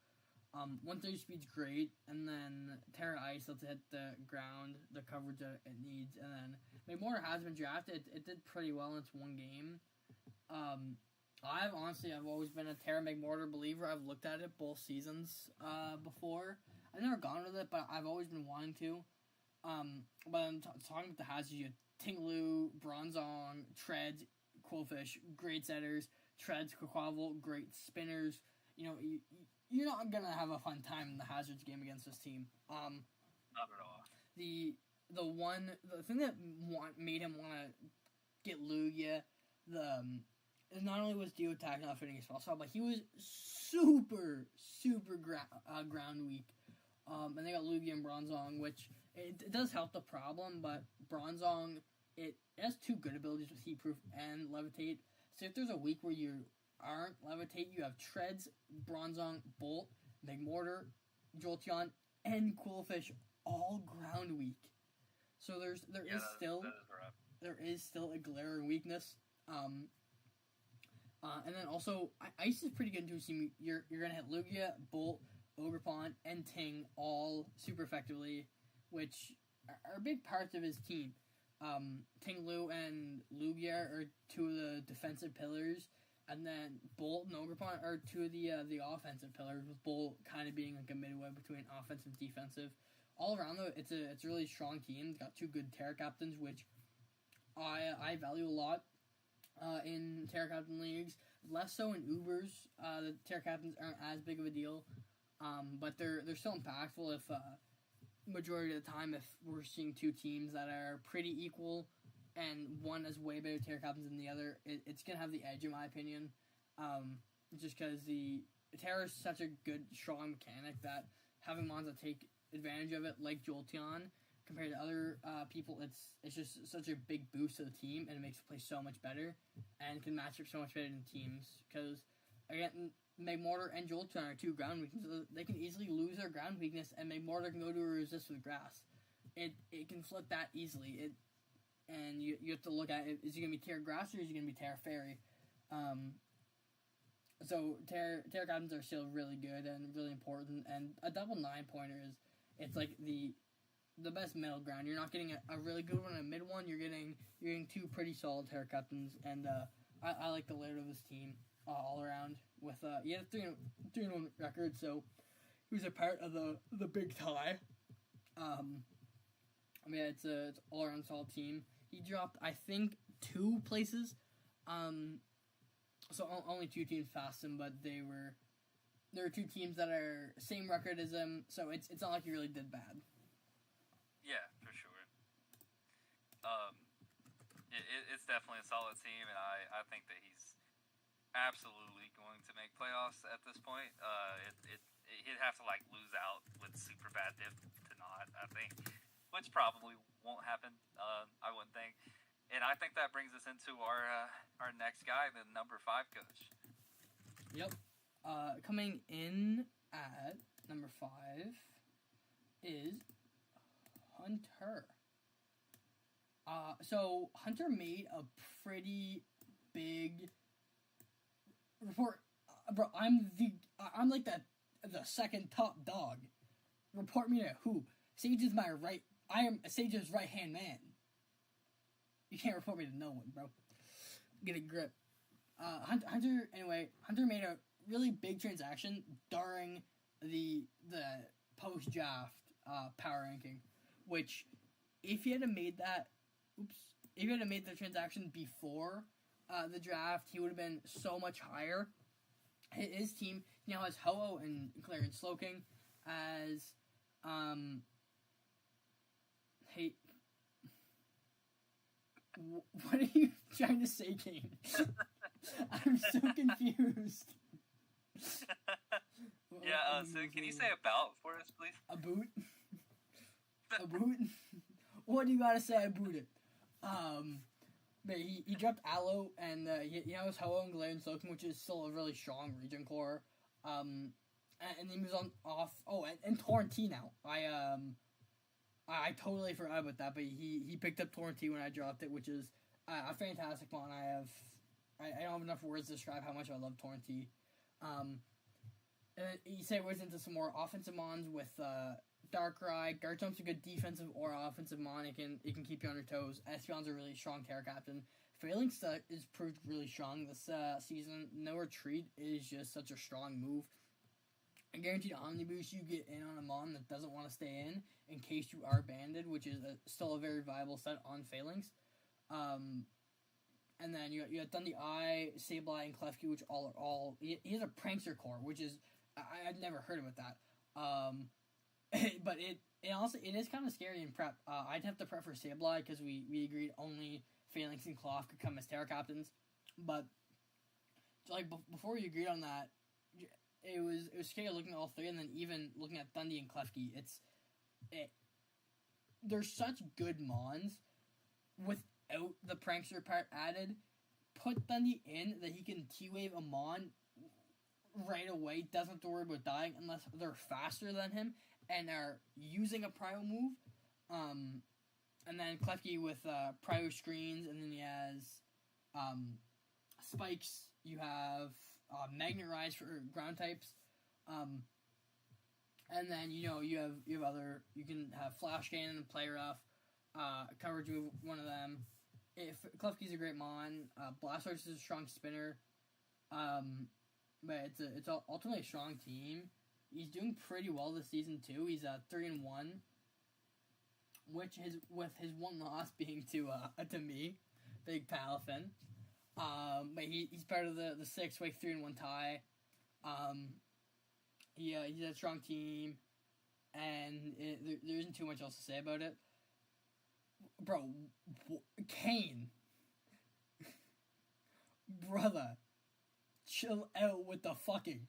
130 speed's great, and then Terra Ice lets it hit the ground, the coverage that it needs, and then Magmortar has been drafted. It did pretty well in its one game. I've always been a Terra Magmortar believer. I've looked at it both seasons before. I've never gone with it, but I've always been wanting to. But I'm talking about the hazards. You have Tinglu, Bronzong, Treads, Quillfish, great setters. Treads, Quaquaval, great spinners. You're not gonna have a fun time in the hazards game against this team. Not at all. The thing that made him want to get Lugia, not only was Dio attack not fitting his spell, but he was super ground weak. And they got Lugia and Bronzong, which it does help the problem, but Bronzong, it has 2 good abilities with Heat Proof and Levitate. So if there's a week where you aren't Levitate, you have Treads, Bronzong, Bolt, Magmortar, Jolteon, and Quillfish all ground weak. So there is still a glaring weakness. And then also Ice is pretty good into a team. You're gonna hit Lugia, Bolt, Ogerpon, and Ting all super effectively, which are big parts of his team. Ting Lu and Lugia are two of the defensive pillars, and then Bolt and Ogerpon are two of the offensive pillars, with Bolt kind of being like a midway between offensive and defensive. All around though, it's a really strong team. It's got two good Terra captains, which I value a lot in Terra captain leagues. Less so in Ubers. The Terra captains aren't as big of a deal, but they're still impactful if majority of the time if we're seeing two teams that are pretty equal and one has way better Terra captains than the other, it's going to have the edge in my opinion. Just because the Terra is such a good, strong mechanic that having mons that take advantage of it, like Jolteon, compared to other people, it's just such a big boost to the team, and it makes the play so much better, and can match up so much better than teams. Because again, Magmortar and Jolteon are two ground weaknesses. They can easily lose their ground weakness, and Magmortar can go to a resist with grass. It can flip that easily. And you have to look at it. Is it going to be Terra Grass or is it going to be Terra Fairy? So Terra captains are still really good and really important. And a double 9-pointer it's like the best middle ground. You're not getting a really good one and a mid one. You're getting two pretty solid Terra captains, and I like the layout of this team all around. With he had a 3-1 record, so he was a part of the big tie. I mean, it's all around solid team. He dropped, I think, 2 places. So only 2 teams passed him, but there were 2 teams that are same record as him. So it's not like he really did bad. Yeah, for sure. It's definitely a solid team, and I think that he's absolutely going to make playoffs at this point. He'd have to lose out with super bad diff to not, I think, which probably won't happen. I wouldn't think, and I think that brings us into our next guy, the number 5 coach. Yep. Coming in at number 5 is Hunter. So Hunter made a pretty big report. Bro, I'm like the second top dog. Report me to who? Sage is I am Sage's right hand man. You can't report me to no one, bro. Get a grip. Hunter made a really big transaction during the post draft power ranking, which if he had made the transaction before the draft, he would have been so much higher. His team now has Ho-Oh and Clarence Slowking as hey, what are you trying to say, Kane? I'm so confused. Yeah, so can you say about for us, please? A boot? A boot? What do you gotta say about it? But he dropped Aloe, and he has Ho-Oh and Clarence Slowking, which is still a really strong region core. And he moves on off. Oh, and Torrentine now. I totally forgot about that, but he picked up Torrentine when I dropped it, which is a fantastic mon. I don't have enough words to describe how much I love Torrentine. And he segues into some more offensive mons with Darkrai. Garchomp's a good defensive or offensive mon. It can keep you on your toes. Espeon's a really strong Terra captain. Phalanx is proved really strong this season. No Retreat is just such a strong move. A guaranteed Omniboost, you get in on a mon that doesn't want to stay in case you are banded, which is still a very viable set on Phalanx. And then you got Dundee Eye, Sableye, and Klefki, which all he has a Prankster core, which is I'd never heard about that. But it is kind of scary in prep. I'd have to prep for Sableye because we agreed only Phalanx and Cloth could come as Terra captains. But before we agreed on that, it was scary looking at all 3, and then even looking at Dundee and Klefki. They're such good mons without the Prankster part added. Put Dundee in that he can T-Wave a mon right away, doesn't have to worry about dying unless they're faster than him and are using a Prio move. And then Klefki with Prio screens, and then he has Spikes. You have Magnet Rise for ground types. And then you have other, you can have flash cannon and play rough, coverage move one of them. If Klefki's a great mon, Blastoise is a strong spinner, but it's ultimately a strong team. He's doing pretty well this season too. He's 3-1, which with his one loss being to me, Big Palafin. But he's part of the 6-way 3-1 tie. He's a strong team, and there isn't too much else to say about it. Bro, Kane, brother, chill out with the fucking.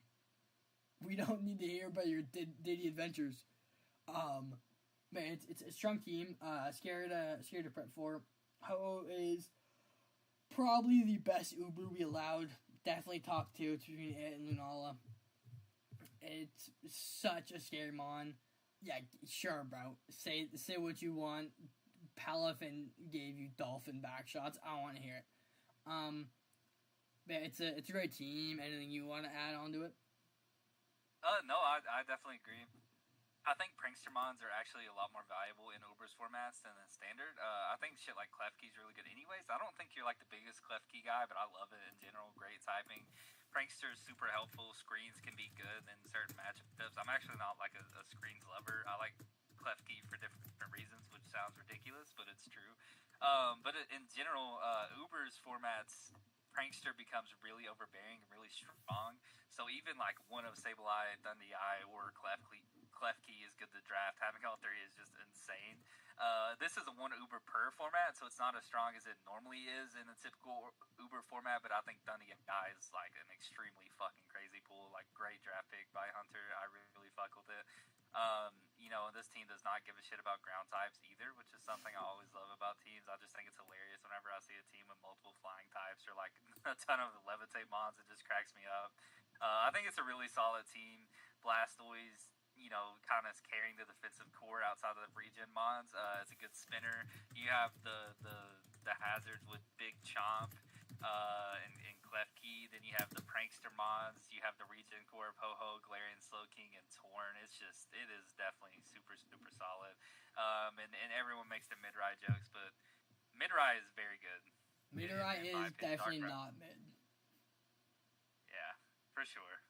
We don't need to hear about your Diddy adventures. Man, it's a strong team. Scared to prep for. Ho is probably the best Uber we allowed. Definitely top 2 between it and Lunala. It's such a scary mon. Yeah, sure, bro. Say what you want. Palafin gave you dolphin back shots. I want to hear it. But it's a great team. Anything you want to add on to it? No, I definitely agree. I think prankster mons are actually a lot more valuable in Uber's formats than in standard. I think shit like Klefki's really good anyways. I don't think you're like the biggest Klefki guy, but I love it in general. Great typing. Prankster's super helpful. Screens can be good in certain matchups. I'm actually not like a screens lover. I like Klefki for different reasons, which sounds ridiculous, but it's true. But in general, Uber's formats, Prankster becomes really overbearing and really strong. So even like one of Sableye, Dundee Eye, or Klefki is good to draft. Having all 3 is just insane. This is a 1 Uber per format, so it's not as strong as it normally is in a typical Uber format, but I think Dundee Eye is like an extremely fucking crazy pool. Like, great draft pick by Hunter. I really fuck with it. This team does not give a shit about ground types either, which is something I always love about teams. I just think it's hilarious whenever I see a team with multiple flying types or like a ton of levitate mons. It just cracks me up. I think it's a really solid team. Blastoise, kind of carrying the defensive core outside of the regen mons. It's a good spinner. You have the hazards with Big Chomp and Klefki. Then you have the prankster mons. You have the regen core of Ho-Ho, Galarian, Slowking, and Torn. It is definitely super, super solid. And everyone makes the mid-ride jokes, but mid-ride is very good. Mid-ride is definitely not mid. Yeah, for sure.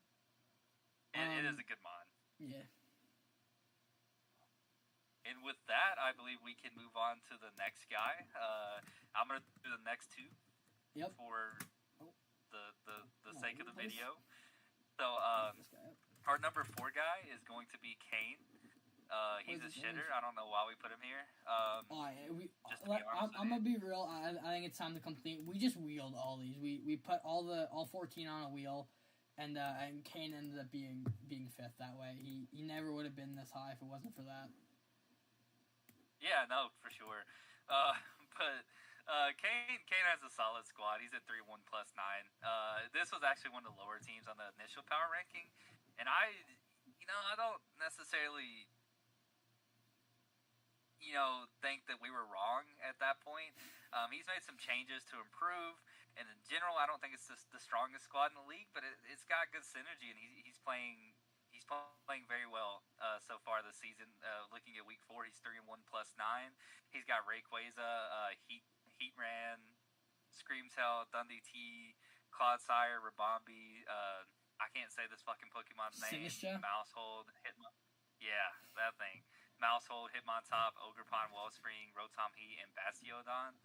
It is a good mon. Yeah. And with that, I believe we can move on to the next guy. I'm going to do the next 2 for the sake of the video. So, our number 4 guy is going to be Kane. He's a shitter. I don't know why we put him here. I'm going to be real. I think it's time to complete. We just wheeled all these. We put all 14 on a wheel. And Kane ended up being 5th that way. He never would have been this high if it wasn't for that. Yeah, no, for sure. But Kane has a solid squad. He's at 3-1 plus 9. This was actually one of the lower teams on the initial power ranking, and I don't necessarily think that we were wrong at that point. He's made some changes to improve, and in general, I don't think it's the strongest squad in the league, but it's got good synergy, and he's playing very well so far this season. Looking at week 4, he's 3-1 plus 9. He's got Rayquaza, Heatran, Screamtail, Dundee T, Clodsire, Rabombi. I can't say this fucking Pokemon's name. Sinistra? Mousehold, yeah, that thing. Mousehold, Hitmontop, Ogerpon, Wellspring, Rotom Heat, and Bastiodon.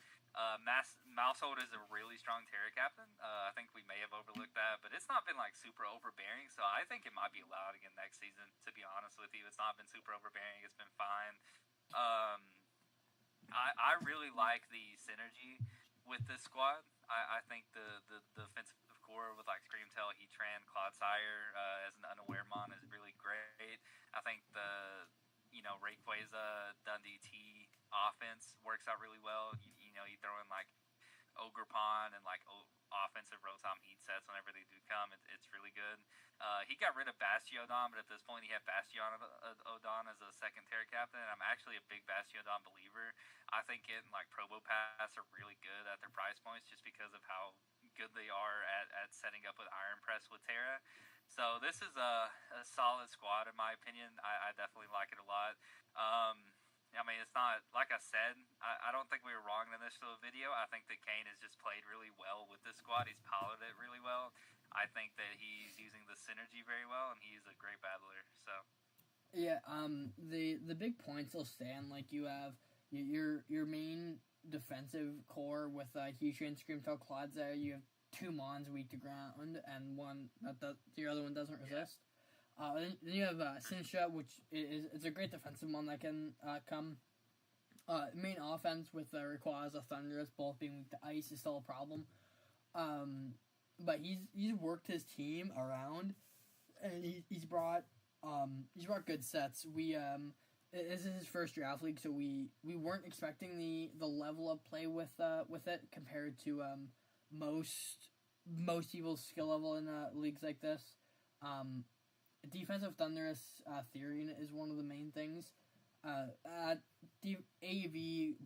Mousehold is a really strong Terra Captain. I think we may have overlooked that, but it's not been like super overbearing, so I think it might be allowed again next season, to be honest with you. It's not been super overbearing. It's been fine. I really like the synergy with this squad. I think the defensive core with like Screamtail, Heatran, Clodsire as an unaware mon is really great. I think the Rayquaza, Dundee T offense works out really well. You throw in like Ogerpon and like offensive Rotom Heat sets whenever they do come. It's really good. He got rid of Bastiodon, but at this point he had Bastiodon as a second Terra Captain, and I'm actually a big Bastiodon believer. I think it and like Probopass are really good at their price points just because of how good they are at setting up with Iron Press with Terra. So this is a solid squad in my opinion. I definitely like it a lot. I mean, it's not like I said. I don't think we were wrong in the initial video. I think that Kane has just played really well with this squad. He's piloted it really well. I think that he's using the synergy very well, and he's a great battler. So Yeah, the big points will stand. Like, you have your main defensive core with Heatran, Screamtail, Clodsire. You have two Mons weak to ground, and one the other one doesn't resist. Then you have Sinsha, which is a great defensive Mon that can come. Main offense with Rayquaza, Thundurus, both being weak to ice is still a problem. But he's worked his team around, and he's brought good sets. This is his first draft league, so we weren't expecting the level of play with it compared to most people's skill level in leagues like this. Defensive Thundurus Therian is one of the main things. AV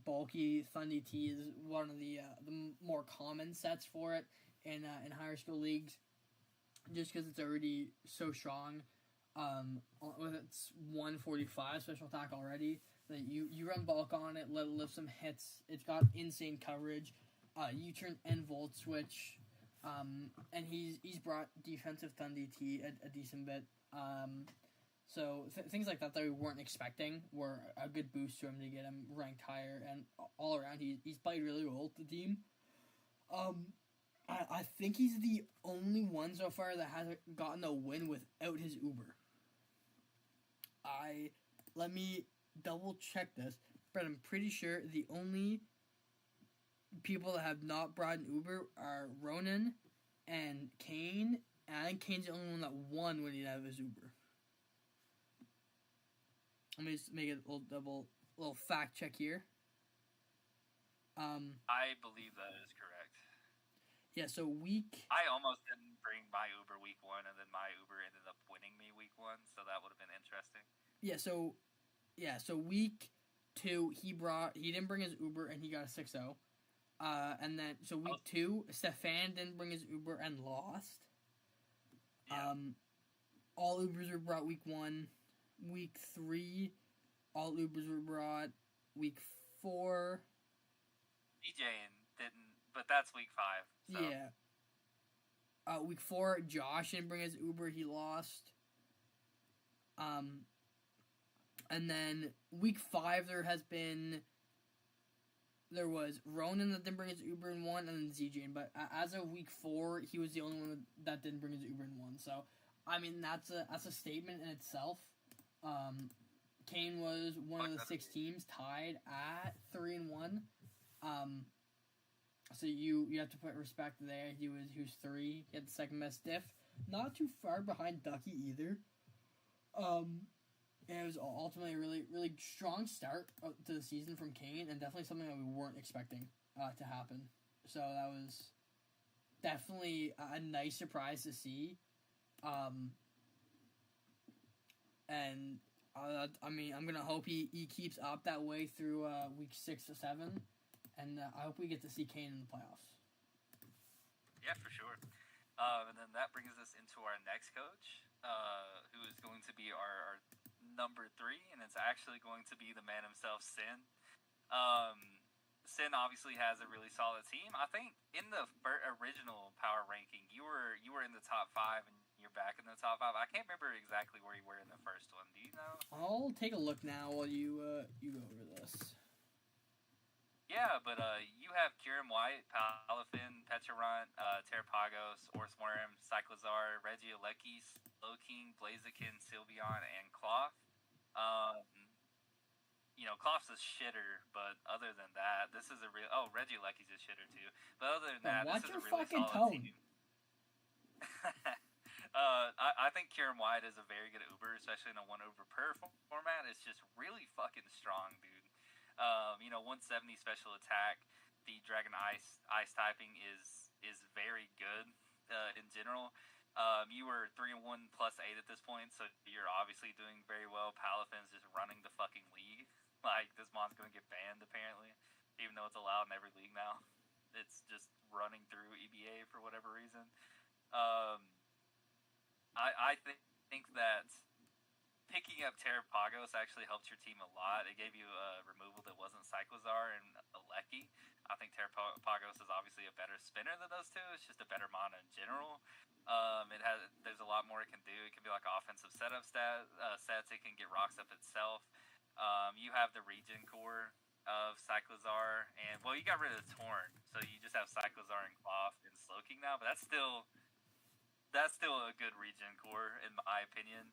bulky Thundy T is one of the more common sets for it in higher skill leagues, just because it's already so strong. With its 145 special attack already, that you run bulk on it, let it lift some hits. It's got insane coverage. U-turn and Volt Switch, and he's brought defensive Thundy T a decent bit. So things like that we weren't expecting were a good boost to him to get him ranked higher, and all around he's played really well with the team. I think he's the only one so far that hasn't gotten a win without his Uber. Let me double check this, but I'm pretty sure the only people that have not brought an Uber are Ronan and Kane. And I think Kane's the only one that won when he didn't have his Uber. Let me just make it a little fact check here. I believe that is correct. Yeah, so I almost didn't bring my Uber week 1, and then my Uber ended up winning me week 1, so that would have been interesting. So week 2 he didn't bring his Uber and he got a 6-0. And then so week 2 Stefan didn't bring his Uber and lost. Yeah. All Ubers were brought week 1. Week 3, all Ubers were brought. Week 4, DJing didn't, but that's week 5. So. Yeah. Week 4, Josh didn't bring his Uber. He lost. And then week 5, there was Ronan that didn't bring his Uber in 1, and then ZJ. But as of week 4, he was the only one that didn't bring his Uber in 1. So, I mean, that's a statement in itself. Kane was one of the 6 teams tied at 3-1. So you have to put respect there. He was 3. He had the second best diff. Not too far behind Ducky either. And it was ultimately a really, really strong start to the season from Kane, and definitely something that we weren't expecting to happen. So that was definitely a nice surprise to see. And I mean, I'm gonna hope he keeps up that way through week 6 to 7, and I hope we get to see Kane in the playoffs. Yeah, for sure. And then that brings us into our next coach, who is going to be our number 3, and it's actually going to be the man himself, Sin. Sin obviously has a really solid team. I think in the original power ranking, you were in the top 5, and you're back in the top 5. I can't remember exactly where you were in the first one. Do you know? I'll take a look now while you go over this. Yeah, but you have Kieran White, Palafin, Pecharunt, Terrapagos, Orthworm, Cyclozar, Regieleki, Slowking, Blaziken, Sylveon, and Cloth. Cloth's a shitter, but other than that, this is a real... Oh, Reggieleki's a shitter, too. But other than that, this is a really solid team. I think Kieran White is a very good Uber, especially in a 1 Uber per format. It's just really fucking strong, dude. 170 special attack. The Dragon Ice typing is very good in general. You were 3-1 plus 8 at this point, so you're obviously doing very well. Palafin's just running the fucking league. Like, this mon's gonna get banned apparently, even though it's allowed in every league now. It's just running through EBA for whatever reason. think that picking up Terrapagos actually helped your team a lot. It gave you a removal that wasn't Cyclozar and Alecki. I think Terrapagos is obviously a better spinner than those two. It's just a better mana in general. There's a lot more it can do. It can be like offensive setup sets. It can get rocks up itself. You have the regen core of Cyclozar, and well, you got rid of the Torn, so you just have Cyclozar and Cloth and Slowking now. But that's still a good regen core in my opinion.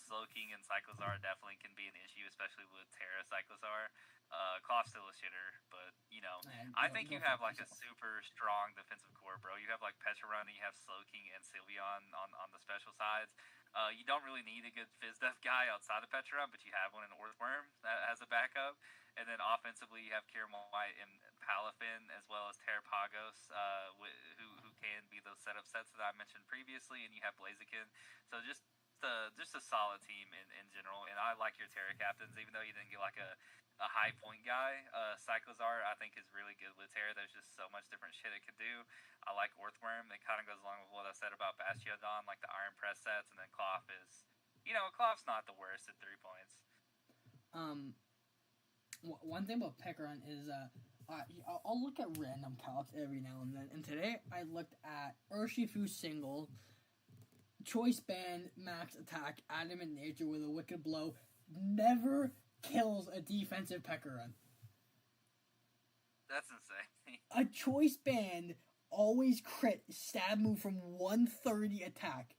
Slowking and Cyclozar definitely can be an issue, especially with Terra Cyclozar. Cloth's still a shitter, but I think you have like a super strong defensive core, bro. You have like Pecharunt, you have Slowking and Sylveon on the special sides. You don't really need a good Fizz-Def guy outside of Pecharunt, but you have one in Orthworm as a backup. And then offensively, you have Kieran White and Palafin, as well as Terrapagos, who can be those setup sets that I mentioned previously, and you have Blaziken. So just a solid team in general. And I like your Terra captains, even though you didn't get like a high point guy. Cyclozar, I think, is really good with Terra. There's just so much different shit it could do. I like Orthworm. It kind of goes along with what I said about Bastiodon, like the Iron Press sets, and then Cloth is, Cloth's not the worst at 3 points. One thing about Pecharunt is I'll look at random calcs every now and then, and today I looked at Urshifu single, choice band, max attack, adamant nature with a wicked blow, never kills a defensive Pecharunt. That's insane. A choice band always crit stab move from 130 attack,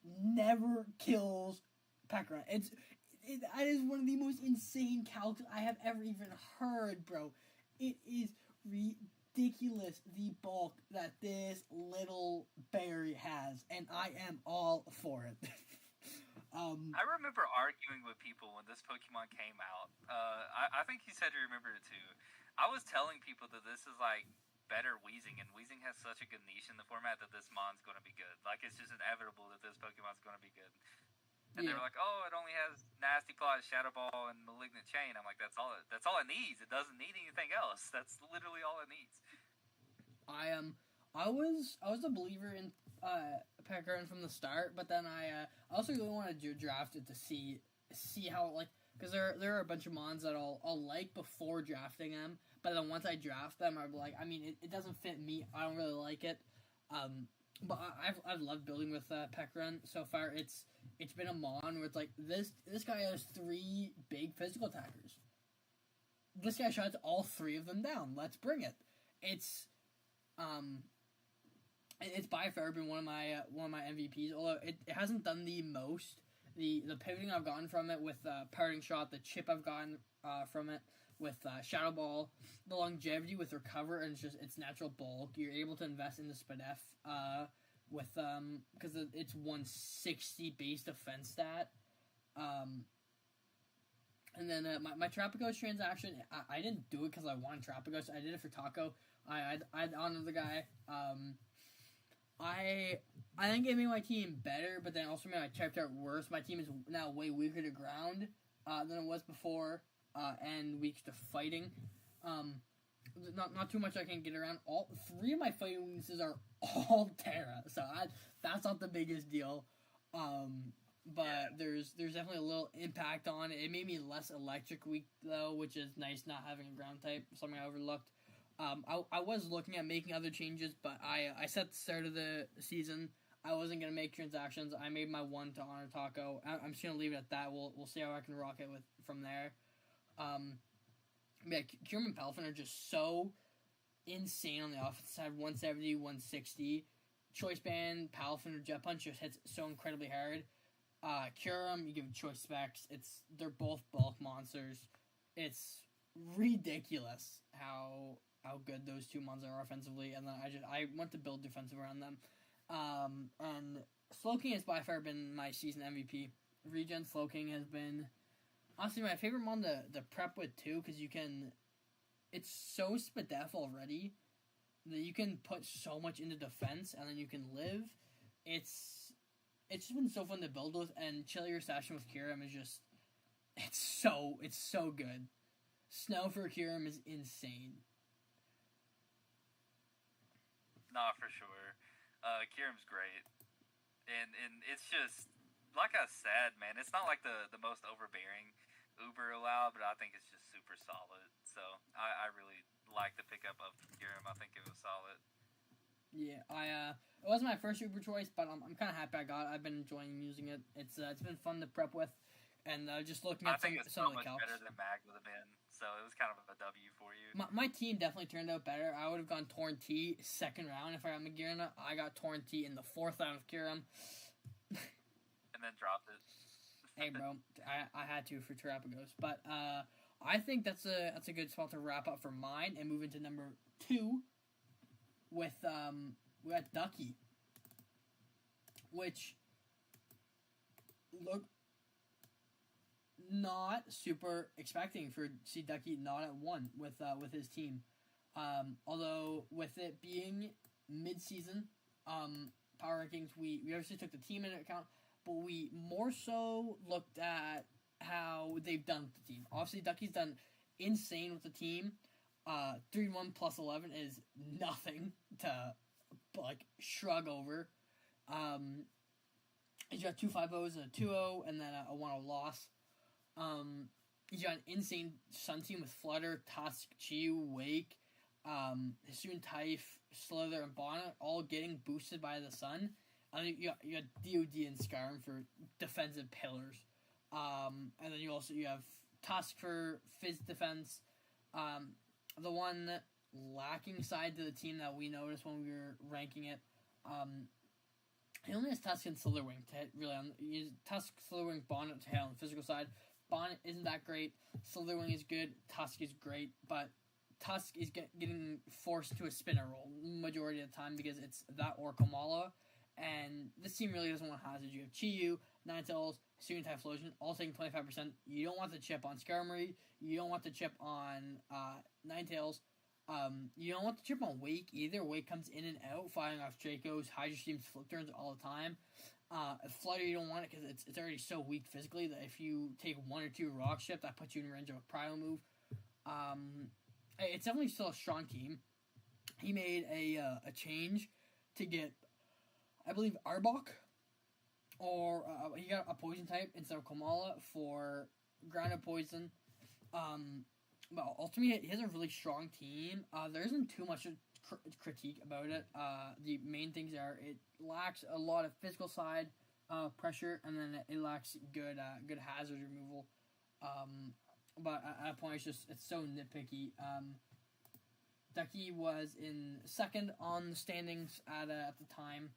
never kills Pecharunt. That is one of the most insane calcs I have ever even heard, bro. It is ridiculous, the bulk that this little berry has, and I am all for it. I remember arguing with people when this Pokemon came out. I think you said you remember it too. I was telling people that this is like better Weezing, and Weezing has such a good niche in the format that this Mon's going to be good. Like, it's just inevitable that this Pokemon's going to be good. And they were like, "Oh, it only has Nasty Plot, Shadow Ball, and Malignant Chain." I'm like, "That's all it needs. It doesn't need anything else. That's literally all it needs." I was a believer in Pecharunt from the start, but then I also really wanted to draft it to see how, like, because there are a bunch of mons that I'll like before drafting them, but then once I draft them, I'm like, I mean, it doesn't fit me. I don't really like it. But I've loved building with Pecharunt so far. It's been a mon where it's like this guy has 3 big physical attackers. This guy shuts all 3 of them down. Let's bring it. It's by far been one of my MVPs. Although it hasn't done the most. The pivoting I've gotten from it with Parting Shot, the chip I've gotten from it with Shadow Ball, the longevity with Recover, and its natural bulk. You're able to invest in the Spadef with because it's 160 base defense stat. And then my Trapagos transaction, I didn't do it because I wanted Trapagos. I did it for Taco. I'd honor the guy. I think it made my team better, but then also made my type chart worse. My team is now way weaker to ground than it was before, and weak to fighting. Not too much I can get around. All 3 of my fighting weaknesses are all Terra, so that's not the biggest deal. But there's definitely a little impact on it. It made me less electric weak though, which is nice not having a ground type, something I overlooked. I was looking at making other changes, but I set the start of the season. I wasn't gonna make transactions. I made my one to honor Taco. I'm just gonna leave it at that. We'll see how I can rock it from there. Yeah, Kyurem and Palafin are just so insane on the offensive side. 170, 160. Choice Band, Palafin, or Jet Punch just hits so incredibly hard. Kyurem, you give choice specs. They're both bulk monsters. It's ridiculous how good those 2 mons are offensively, and then I want to build defensive around them. And Slowking has by far been my season MVP. Regen Slowking has been honestly my favorite mon to prep with too, because it's so Spadef already that you can put so much into defense and then you can live. It's just been so fun to build with, and Chili Session with Kyurem is just it's so good. Snow for Kyurem is insane. Nah, for sure. Kieran's great. and it's just like I said, man. It's not like the most overbearing Uber allowed, but I think it's just super solid. So I really like the pickup of Urim. I think it was solid. Yeah, it wasn't my first Uber choice, but I'm kind of happy I got it. I've been enjoying using it. It's been fun to prep with, and just looking I at think it's some so of the much calcs. better than Mag would have been. So it was kind of a W for you. My team definitely turned out better. I would have gone Torn T second round if I got Magirna. I got Torn T in the fourth round of Kiram. And then dropped it. Hey, bro, I had to for Terrapagos, but I think that's a good spot to wrap up for mine and move into number 2 with we got Ducky, which look not super expecting for see Ducky not at 1 with his team. Although with it being mid-season power rankings, we obviously took the team into account, but we more so looked at how they've done with the team. Obviously, Ducky's done insane with the team. 3-1 plus 11 is nothing to like shrug over. He's got 2 5-0s and a 2-0, and then a 1-0 loss. He's got an insane Sun team with Flutter, Tusk, Chiyu, Wake, Hisoon, Taif, Slither, and Bonnet all getting boosted by the Sun. And then you got DOD and Skyrim for defensive pillars. And then you have Tusk for Fizz defense. The one lacking side to the team that we noticed when we were ranking it, he only has Tusk and Slitherwing to hit really on. Tusk, Slitherwing, Bonnet to hit on the physical side. Bonnet isn't that great. Slitherwing is good. Tusk is great, but Tusk is getting forced to a spinner role majority of the time because it's that or Kamala. And this team really doesn't want hazards. You have Chiyu, Ninetales, Hisoon, Typhlosion, all taking 25%. You don't want the chip on Skarmory. You don't want the chip on Ninetales. You don't want the chip on Wake either. Wake comes in and out, firing off Dracos, Hydro Streams, Flip Turns all the time. Flutter, you don't want it because it's already so weak physically that if you take 1 or 2 Rock Chip, that puts you in range of a Primal move. It's definitely still a strong team. He made a change to get, I believe, Arbok, or he got a poison type instead of Kamala for grounded poison. But ultimately, he has a really strong team. There isn't too much critique about it. The main things are it lacks a lot of physical side pressure, and then it lacks good hazard removal. But at that point, it's so nitpicky. Ducky was in second on the standings at the time.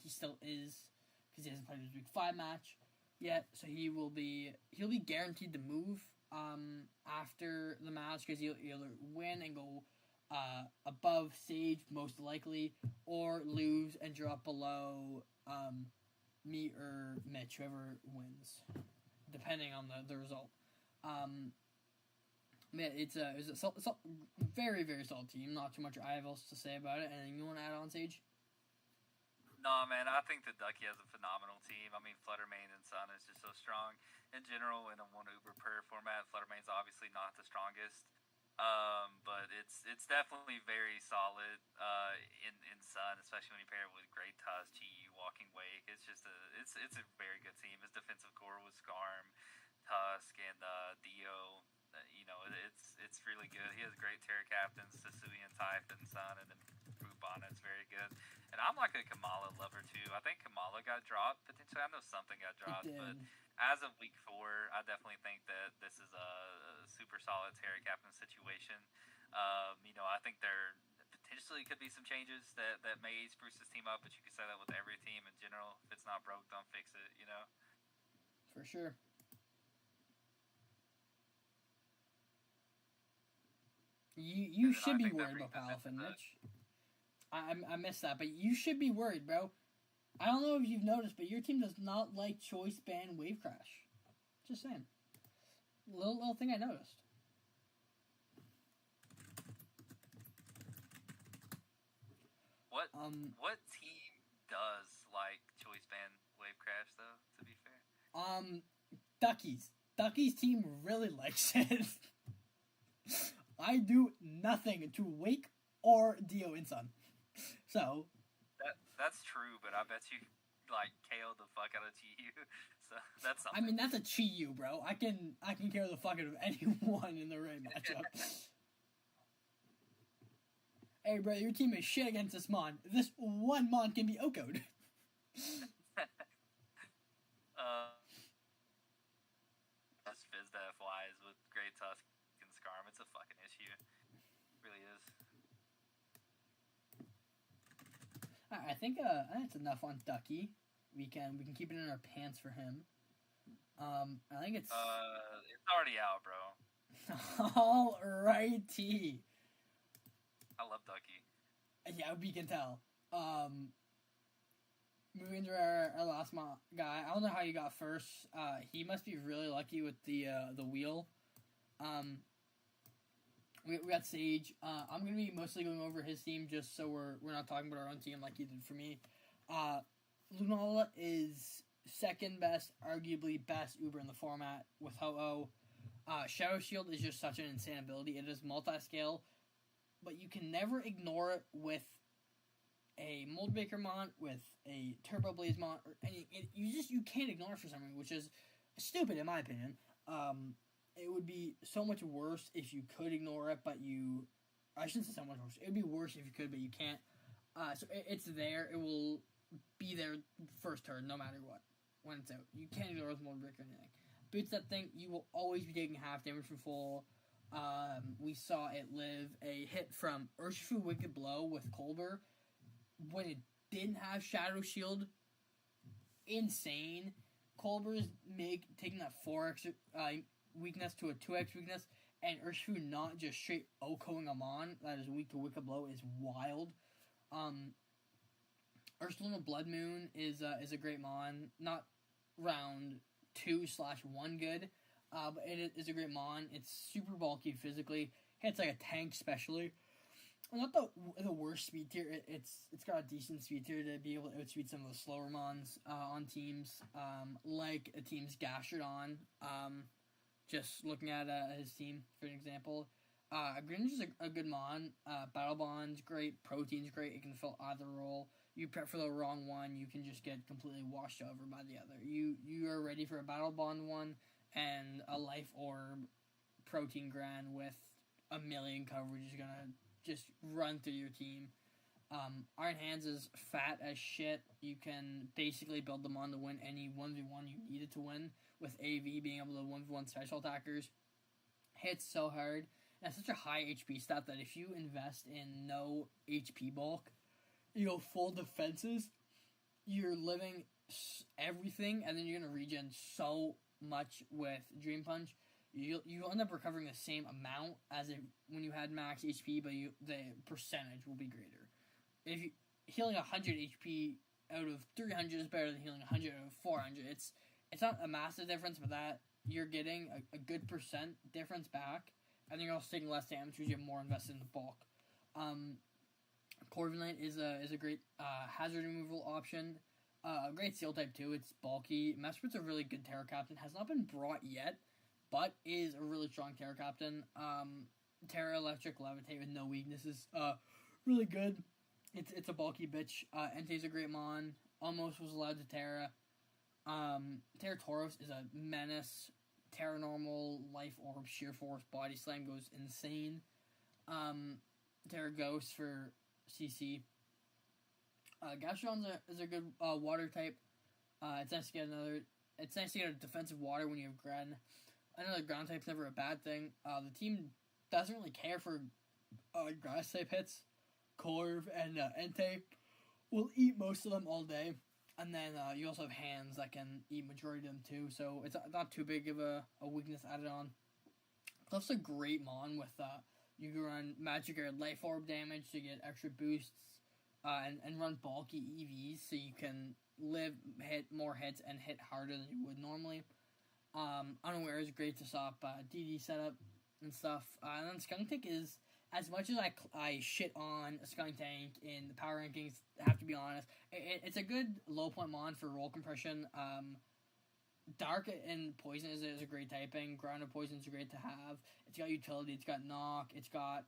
He still is because he hasn't played his Week 5 match yet. So he'll be guaranteed to move after the match because he'll either win and go above Sage most likely, or lose and drop below me or Mitch, whoever wins, depending on the result. Man, it's a very, very solid team. Not too much I have else to say about it. Anything you want to add on, Sage? No, man, I think that Ducky has a phenomenal team. I mean, Fluttermane and Sun is just so strong. In general, in a 1 Uber per format, Fluttermane's obviously not the strongest. But it's definitely very solid in Sun, especially when you pair it with Great Tusk, Chi, Walking Wake. It's just it's a very good team. His defensive core was Skarm, Tusk, and Dio. It's really good. He has great Terra captains, Sasui and Type and Sun, and then Group Bonnet's very good. And I'm like a Kamala lover too. I think Kamala got dropped potentially. I know something got dropped, but as of Week 4, I definitely think that this is a super solid Terra captain situation. I think there potentially could be some changes that may spruce this team up, but you can say that with every team in general. If it's not broke, don't fix it. For sure. You should be worried about Palafin, Mitch. I missed that, but you should be worried, bro. I don't know if you've noticed, but your team does not like choice ban wave crash. Just saying. Little thing I noticed. What team does like choice ban wave crash though? To be fair. Duckies. Duckies team really likes it. I do nothing to Wake or Dio in Sun. So that's true, but I bet you like KO the fuck out of Chi-Yu. So that's something. I mean, that's a Chi-Yu, bro. I can KO the fuck out of anyone in the right matchup. Hey, bro, your team is shit against this mon. This one mon can be Oko'd. That's FizzDef-wise with Great Tusk and Skarm. It's a fucking issue. It really is. I think that's enough on Ducky. We can keep it in our pants for him. I think it's already out, bro. Alrighty. I love Ducky. Yeah, we can tell. Moving to our last guy. I don't know how you got first. He must be really lucky with the wheel. We got Sage. I'm gonna be mostly going over his team just so we're not talking about our own team like he did for me. Lunala is second best, arguably best Uber in the format with Ho-Oh. Shadow Shield is just such an insane ability. It is multi-scale, but you can never ignore it with a Mold Breaker Mon, with a Turbo Blaze Mon, or any. You can't ignore it for some reason, which is stupid in my opinion. It would be so much worse if you could ignore it, but I shouldn't say so much worse. It would be worse if you could, but you can't. So it's there. It will be there first turn, no matter what, when it's out. You can't ignore with Mold Breaker or anything. Boots that thing, you will always be taking half damage from full. We saw it live a hit from Urshifu Wicked Blow with Colbur when it didn't have Shadow Shield. Insane. Colbur's taking that 4x weakness to a 2x weakness, and Urshifu not just straight Okoing him on that is weak to Wicked Blow is wild. Ursulina Blood Moon is a great mon, not round 2/1 good, but it is a great mon. It's super bulky physically. Hits like a tank, especially. Not the worst speed tier. It's got a decent speed tier to be able to outspeed some of the slower mons on teams, like a team's Gastrodon. Just looking at his team for an example. Greninja is a good mon. Battle Bond's great. Protein's great. It can fill either role. You prep for the wrong one, you can just get completely washed over by the other. You are ready for a Battle Bond one and a Life Orb Protein Gran with a million coverage is gonna just run through your team. Iron Hands is fat as shit. You can basically build them on to win any 1v1 you needed to win, with AV being able to 1v1 special attackers. Hits so hard. And it's such a high HP stat that if you invest in no HP bulk, full defenses, you're living everything, and then you're going to regen so much with Dream Punch. You'll end up recovering the same amount as when you had max HP, but the percentage will be greater. If you healing 100 HP out of 300 is better than healing 100 out of 400. It's not a massive difference, but that you're getting a good percent difference back, and then you're also taking less damage because you have more invested in the bulk. Corviknight is a great hazard removal option. A great Steel type too. It's bulky. Mesprit's a really good Terra Captain. Has not been brought yet, but is a really strong Terra Captain. Terra Electric Levitate with no weaknesses. Really good. It's a bulky bitch. Entei's a great mon. Almost was allowed to Terra. Terra Tauros is a menace. Terra Normal, Life Orb, Sheer Force, Body Slam goes insane. Terra Ghost for CC. Gastrodon is a good water type. It's nice to get a defensive water when you have Gren. Another ground type's never a bad thing. The team doesn't really care for grass type hits. Corv and Entei will eat most of them all day. And then you also have Hands that can eat majority of them too, so it's not too big of a weakness added on. Cliff's a great mon with you can run Magic or Life Orb damage to get extra boosts, and run bulky EVs so you can hit more hits and hit harder than you would normally. Unaware is great to stop DD setup and stuff. And then Skuntank is, as much as I shit on Skuntank in the power rankings, I have to be honest, it's a good low point mon for roll compression. Dark and Poison is a great typing. Grounded Poison is great to have. It's got utility. It's got knock. It's got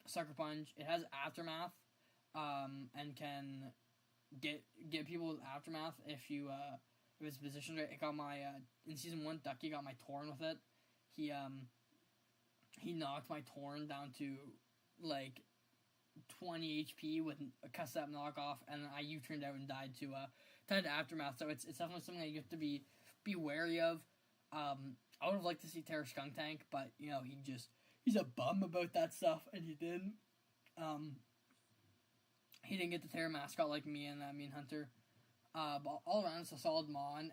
Sucker Punch. It has Aftermath, and can get people with Aftermath if you if it's positioned right. It got my in season 1. Ducky got my Torn with it. He knocked my Torn down to like 20 HP with a cuss up knockoff, and I U-turned out and died to Aftermath. So it's definitely something that you have to be wary of. I would have liked to see Terra Skunk Tank, but he's a bum about that stuff, and he didn't. He didn't get the Terra mascot like me and Mean Hunter. But all around, it's a solid Mon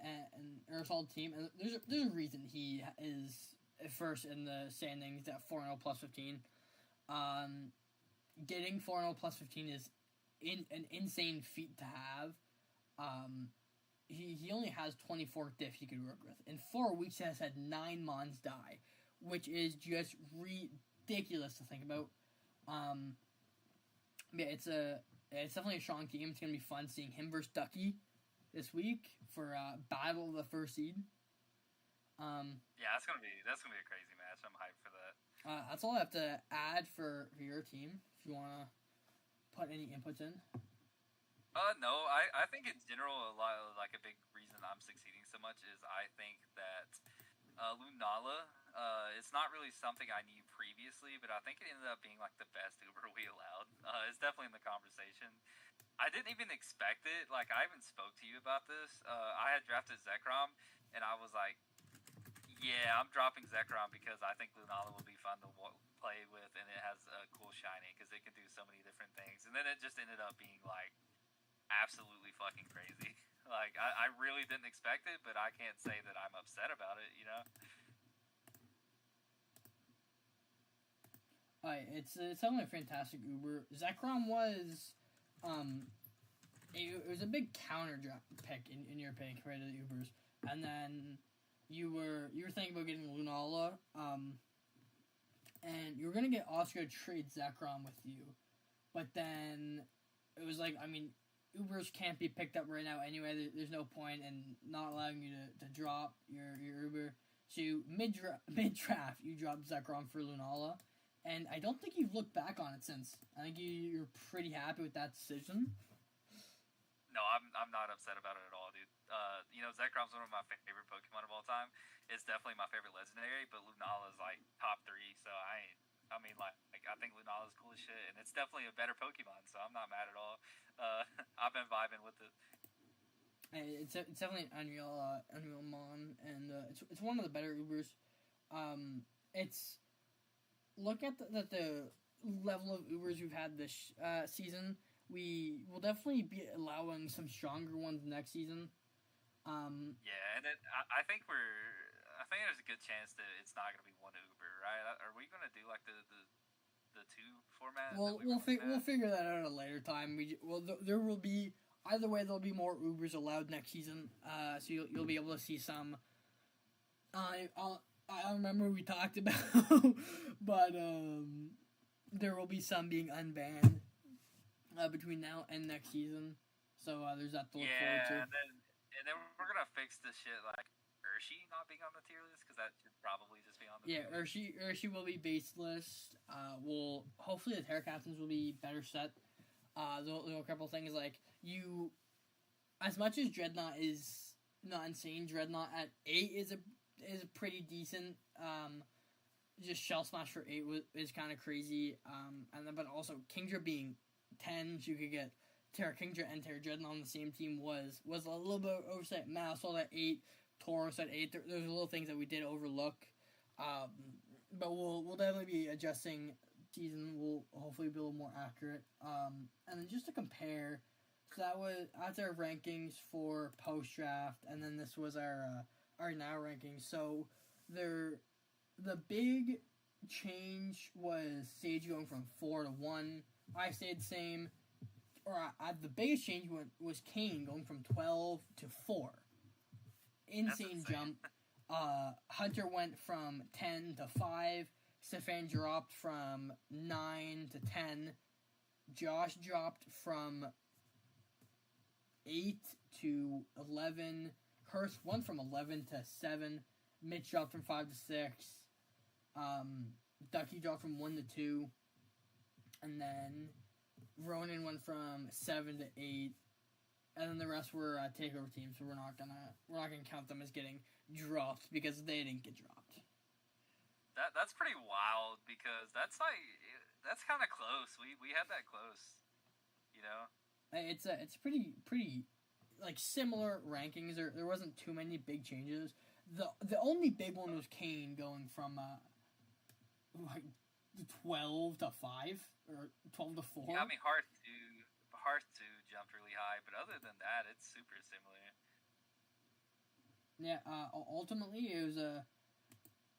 or a solid team, and there's a reason he is first in the standings at 4-0 plus 15. Getting 4-0 plus 15 is an insane feat to have. He only has 24 diff he could work with. In 4 weeks, he has had 9 Mons die, which is just ridiculous to think about. Yeah, it's definitely a strong team. It's gonna be fun seeing him versus Ducky this week for battle of the first seed. Yeah, that's gonna be a crazy match. I'm hyped for that. That's all I have to add for your team. If you wanna put any inputs in. No, I think in general, a big reason I'm succeeding so much is I think that Lunala, it's not really something I knew previously, but I think it ended up being like the best Uber we allowed. It's definitely in the conversation. I didn't even expect it. Like, I even spoke to you about this. I had drafted Zekrom, and I was like, yeah, I'm dropping Zekrom because I think Lunala will be fun to play with, and it has a cool shiny because it can do so many different things. And then it just ended up being like absolutely fucking crazy. Like, I really didn't expect it, but I can't say that I'm upset about it, you know? It's definitely a fantastic Uber. Zekrom was, it was a big counter pick in your opinion compared to the Ubers, and then you were thinking about getting Lunala, and you were gonna get Oscar to trade Zekrom with you, but then it was like, I mean, Ubers can't be picked up right now anyway. There's no point in not allowing you to drop your Uber. So mid draft, you dropped Zekrom for Lunala. And I don't think you've looked back on it since. I think you're pretty happy with that decision. No, I'm not upset about it at all, dude. Zekrom's one of my favorite Pokemon of all time. It's definitely my favorite legendary, but Lunala's like top 3. So I think Lunala's cool as shit, and it's definitely a better Pokemon. So I'm not mad at all. I've been vibing with it. It's definitely an unreal Mon, and it's one of the better Ubers. Look at the level of Ubers we've had this season. We will definitely be allowing some stronger ones next season. Yeah, and then I think there's a good chance that it's not going to be one Uber, right? Are we going to do like the 2 format? Well, we'll figure that out at a later time. There will be either way. There'll be more Ubers allowed next season. So you'll be able to see some. I remember we talked about, but there will be some being unbanned between now and next season. So there's that to look forward to. And then we're gonna fix the shit like Urshi not being on the tier list because that should probably just be on the tier list. Urshi will be base list. Hopefully the Terra Captains will be better set. There'll a couple things like as much as Dreadnought is not insane, Dreadnought at 8 is pretty decent. Just Shell Smash for 8 is kind of crazy. But also Kingdra being 10, so you could get Terra Kingdra and Terra Dreadnought on the same team was a little bit oversight. Mausol at 8, Tauros at 8. There's little things that we did overlook. But we'll definitely be adjusting season. We'll hopefully be a little more accurate. And then just to compare, so that's our rankings for post draft, and then this was our now rankings. So the big change was Sage going from 4 to 1. I stayed the same. The biggest change was Kane going from 12 to 4. Insane jump. Hunter went from 10 to 5. Stefan dropped from 9 to 10. Josh dropped from 8 to 11. Hurst went from 11 to 7. Mitch dropped from 5 to 6. Ducky dropped from 1 to 2. And then Ronan went from 7 to 8. and then the rest were takeover teams. So we're not gonna count them as getting dropped because they didn't get dropped. That's pretty wild because that's kind of close. We had that close, you know. It's pretty like similar rankings. There wasn't too many big changes. The only big one was Kane going from like 12 to 5 or 12 to 4. Yeah, I mean Hearth 2 jumped really high, but other than that, it's super similar. Yeah, ultimately it was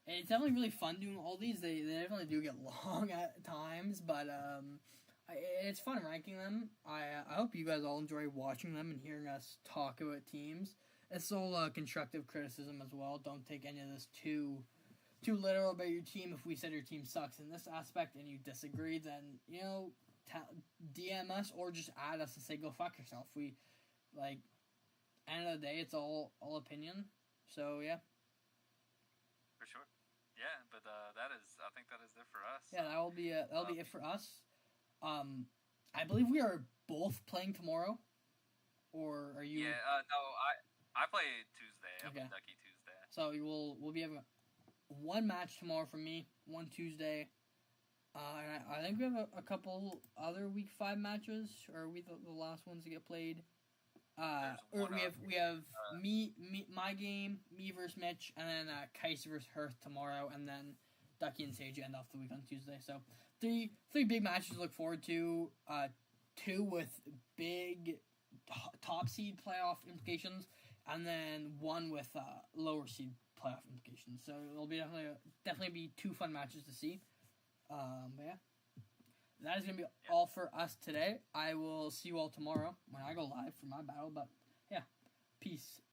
it's definitely really fun doing all these. They definitely do get long at times, but it's fun ranking them. I hope you guys all enjoy watching them and hearing us talk about teams. It's all constructive criticism as well. Don't take any of this too literal about your team. If we said your team sucks in this aspect and you disagree, then DM us or just add us and say go fuck yourself. We end of the day, it's all opinion. So yeah. For sure. Yeah, but I think that is it for us. Yeah, that'll be it for us. I believe we are both playing tomorrow, or are you? Yeah, no, I play Tuesday. I play Ducky Tuesday. So we'll be having one match tomorrow from me, one Tuesday. And I think we have a couple other week 5 matches, or are we the last ones to get played? Or we have my game, me versus Mitch, and then Kais versus Hearth tomorrow, and then Ducky and Sage end off the week on Tuesday. So three big matches to look forward to. 2 with big top seed playoff implications, and then 1 with lower seed playoff implications. So it'll be definitely be 2 fun matches to see. But yeah. That is going to be all for us today. I will see you all tomorrow when I go live for my battle. But yeah, peace.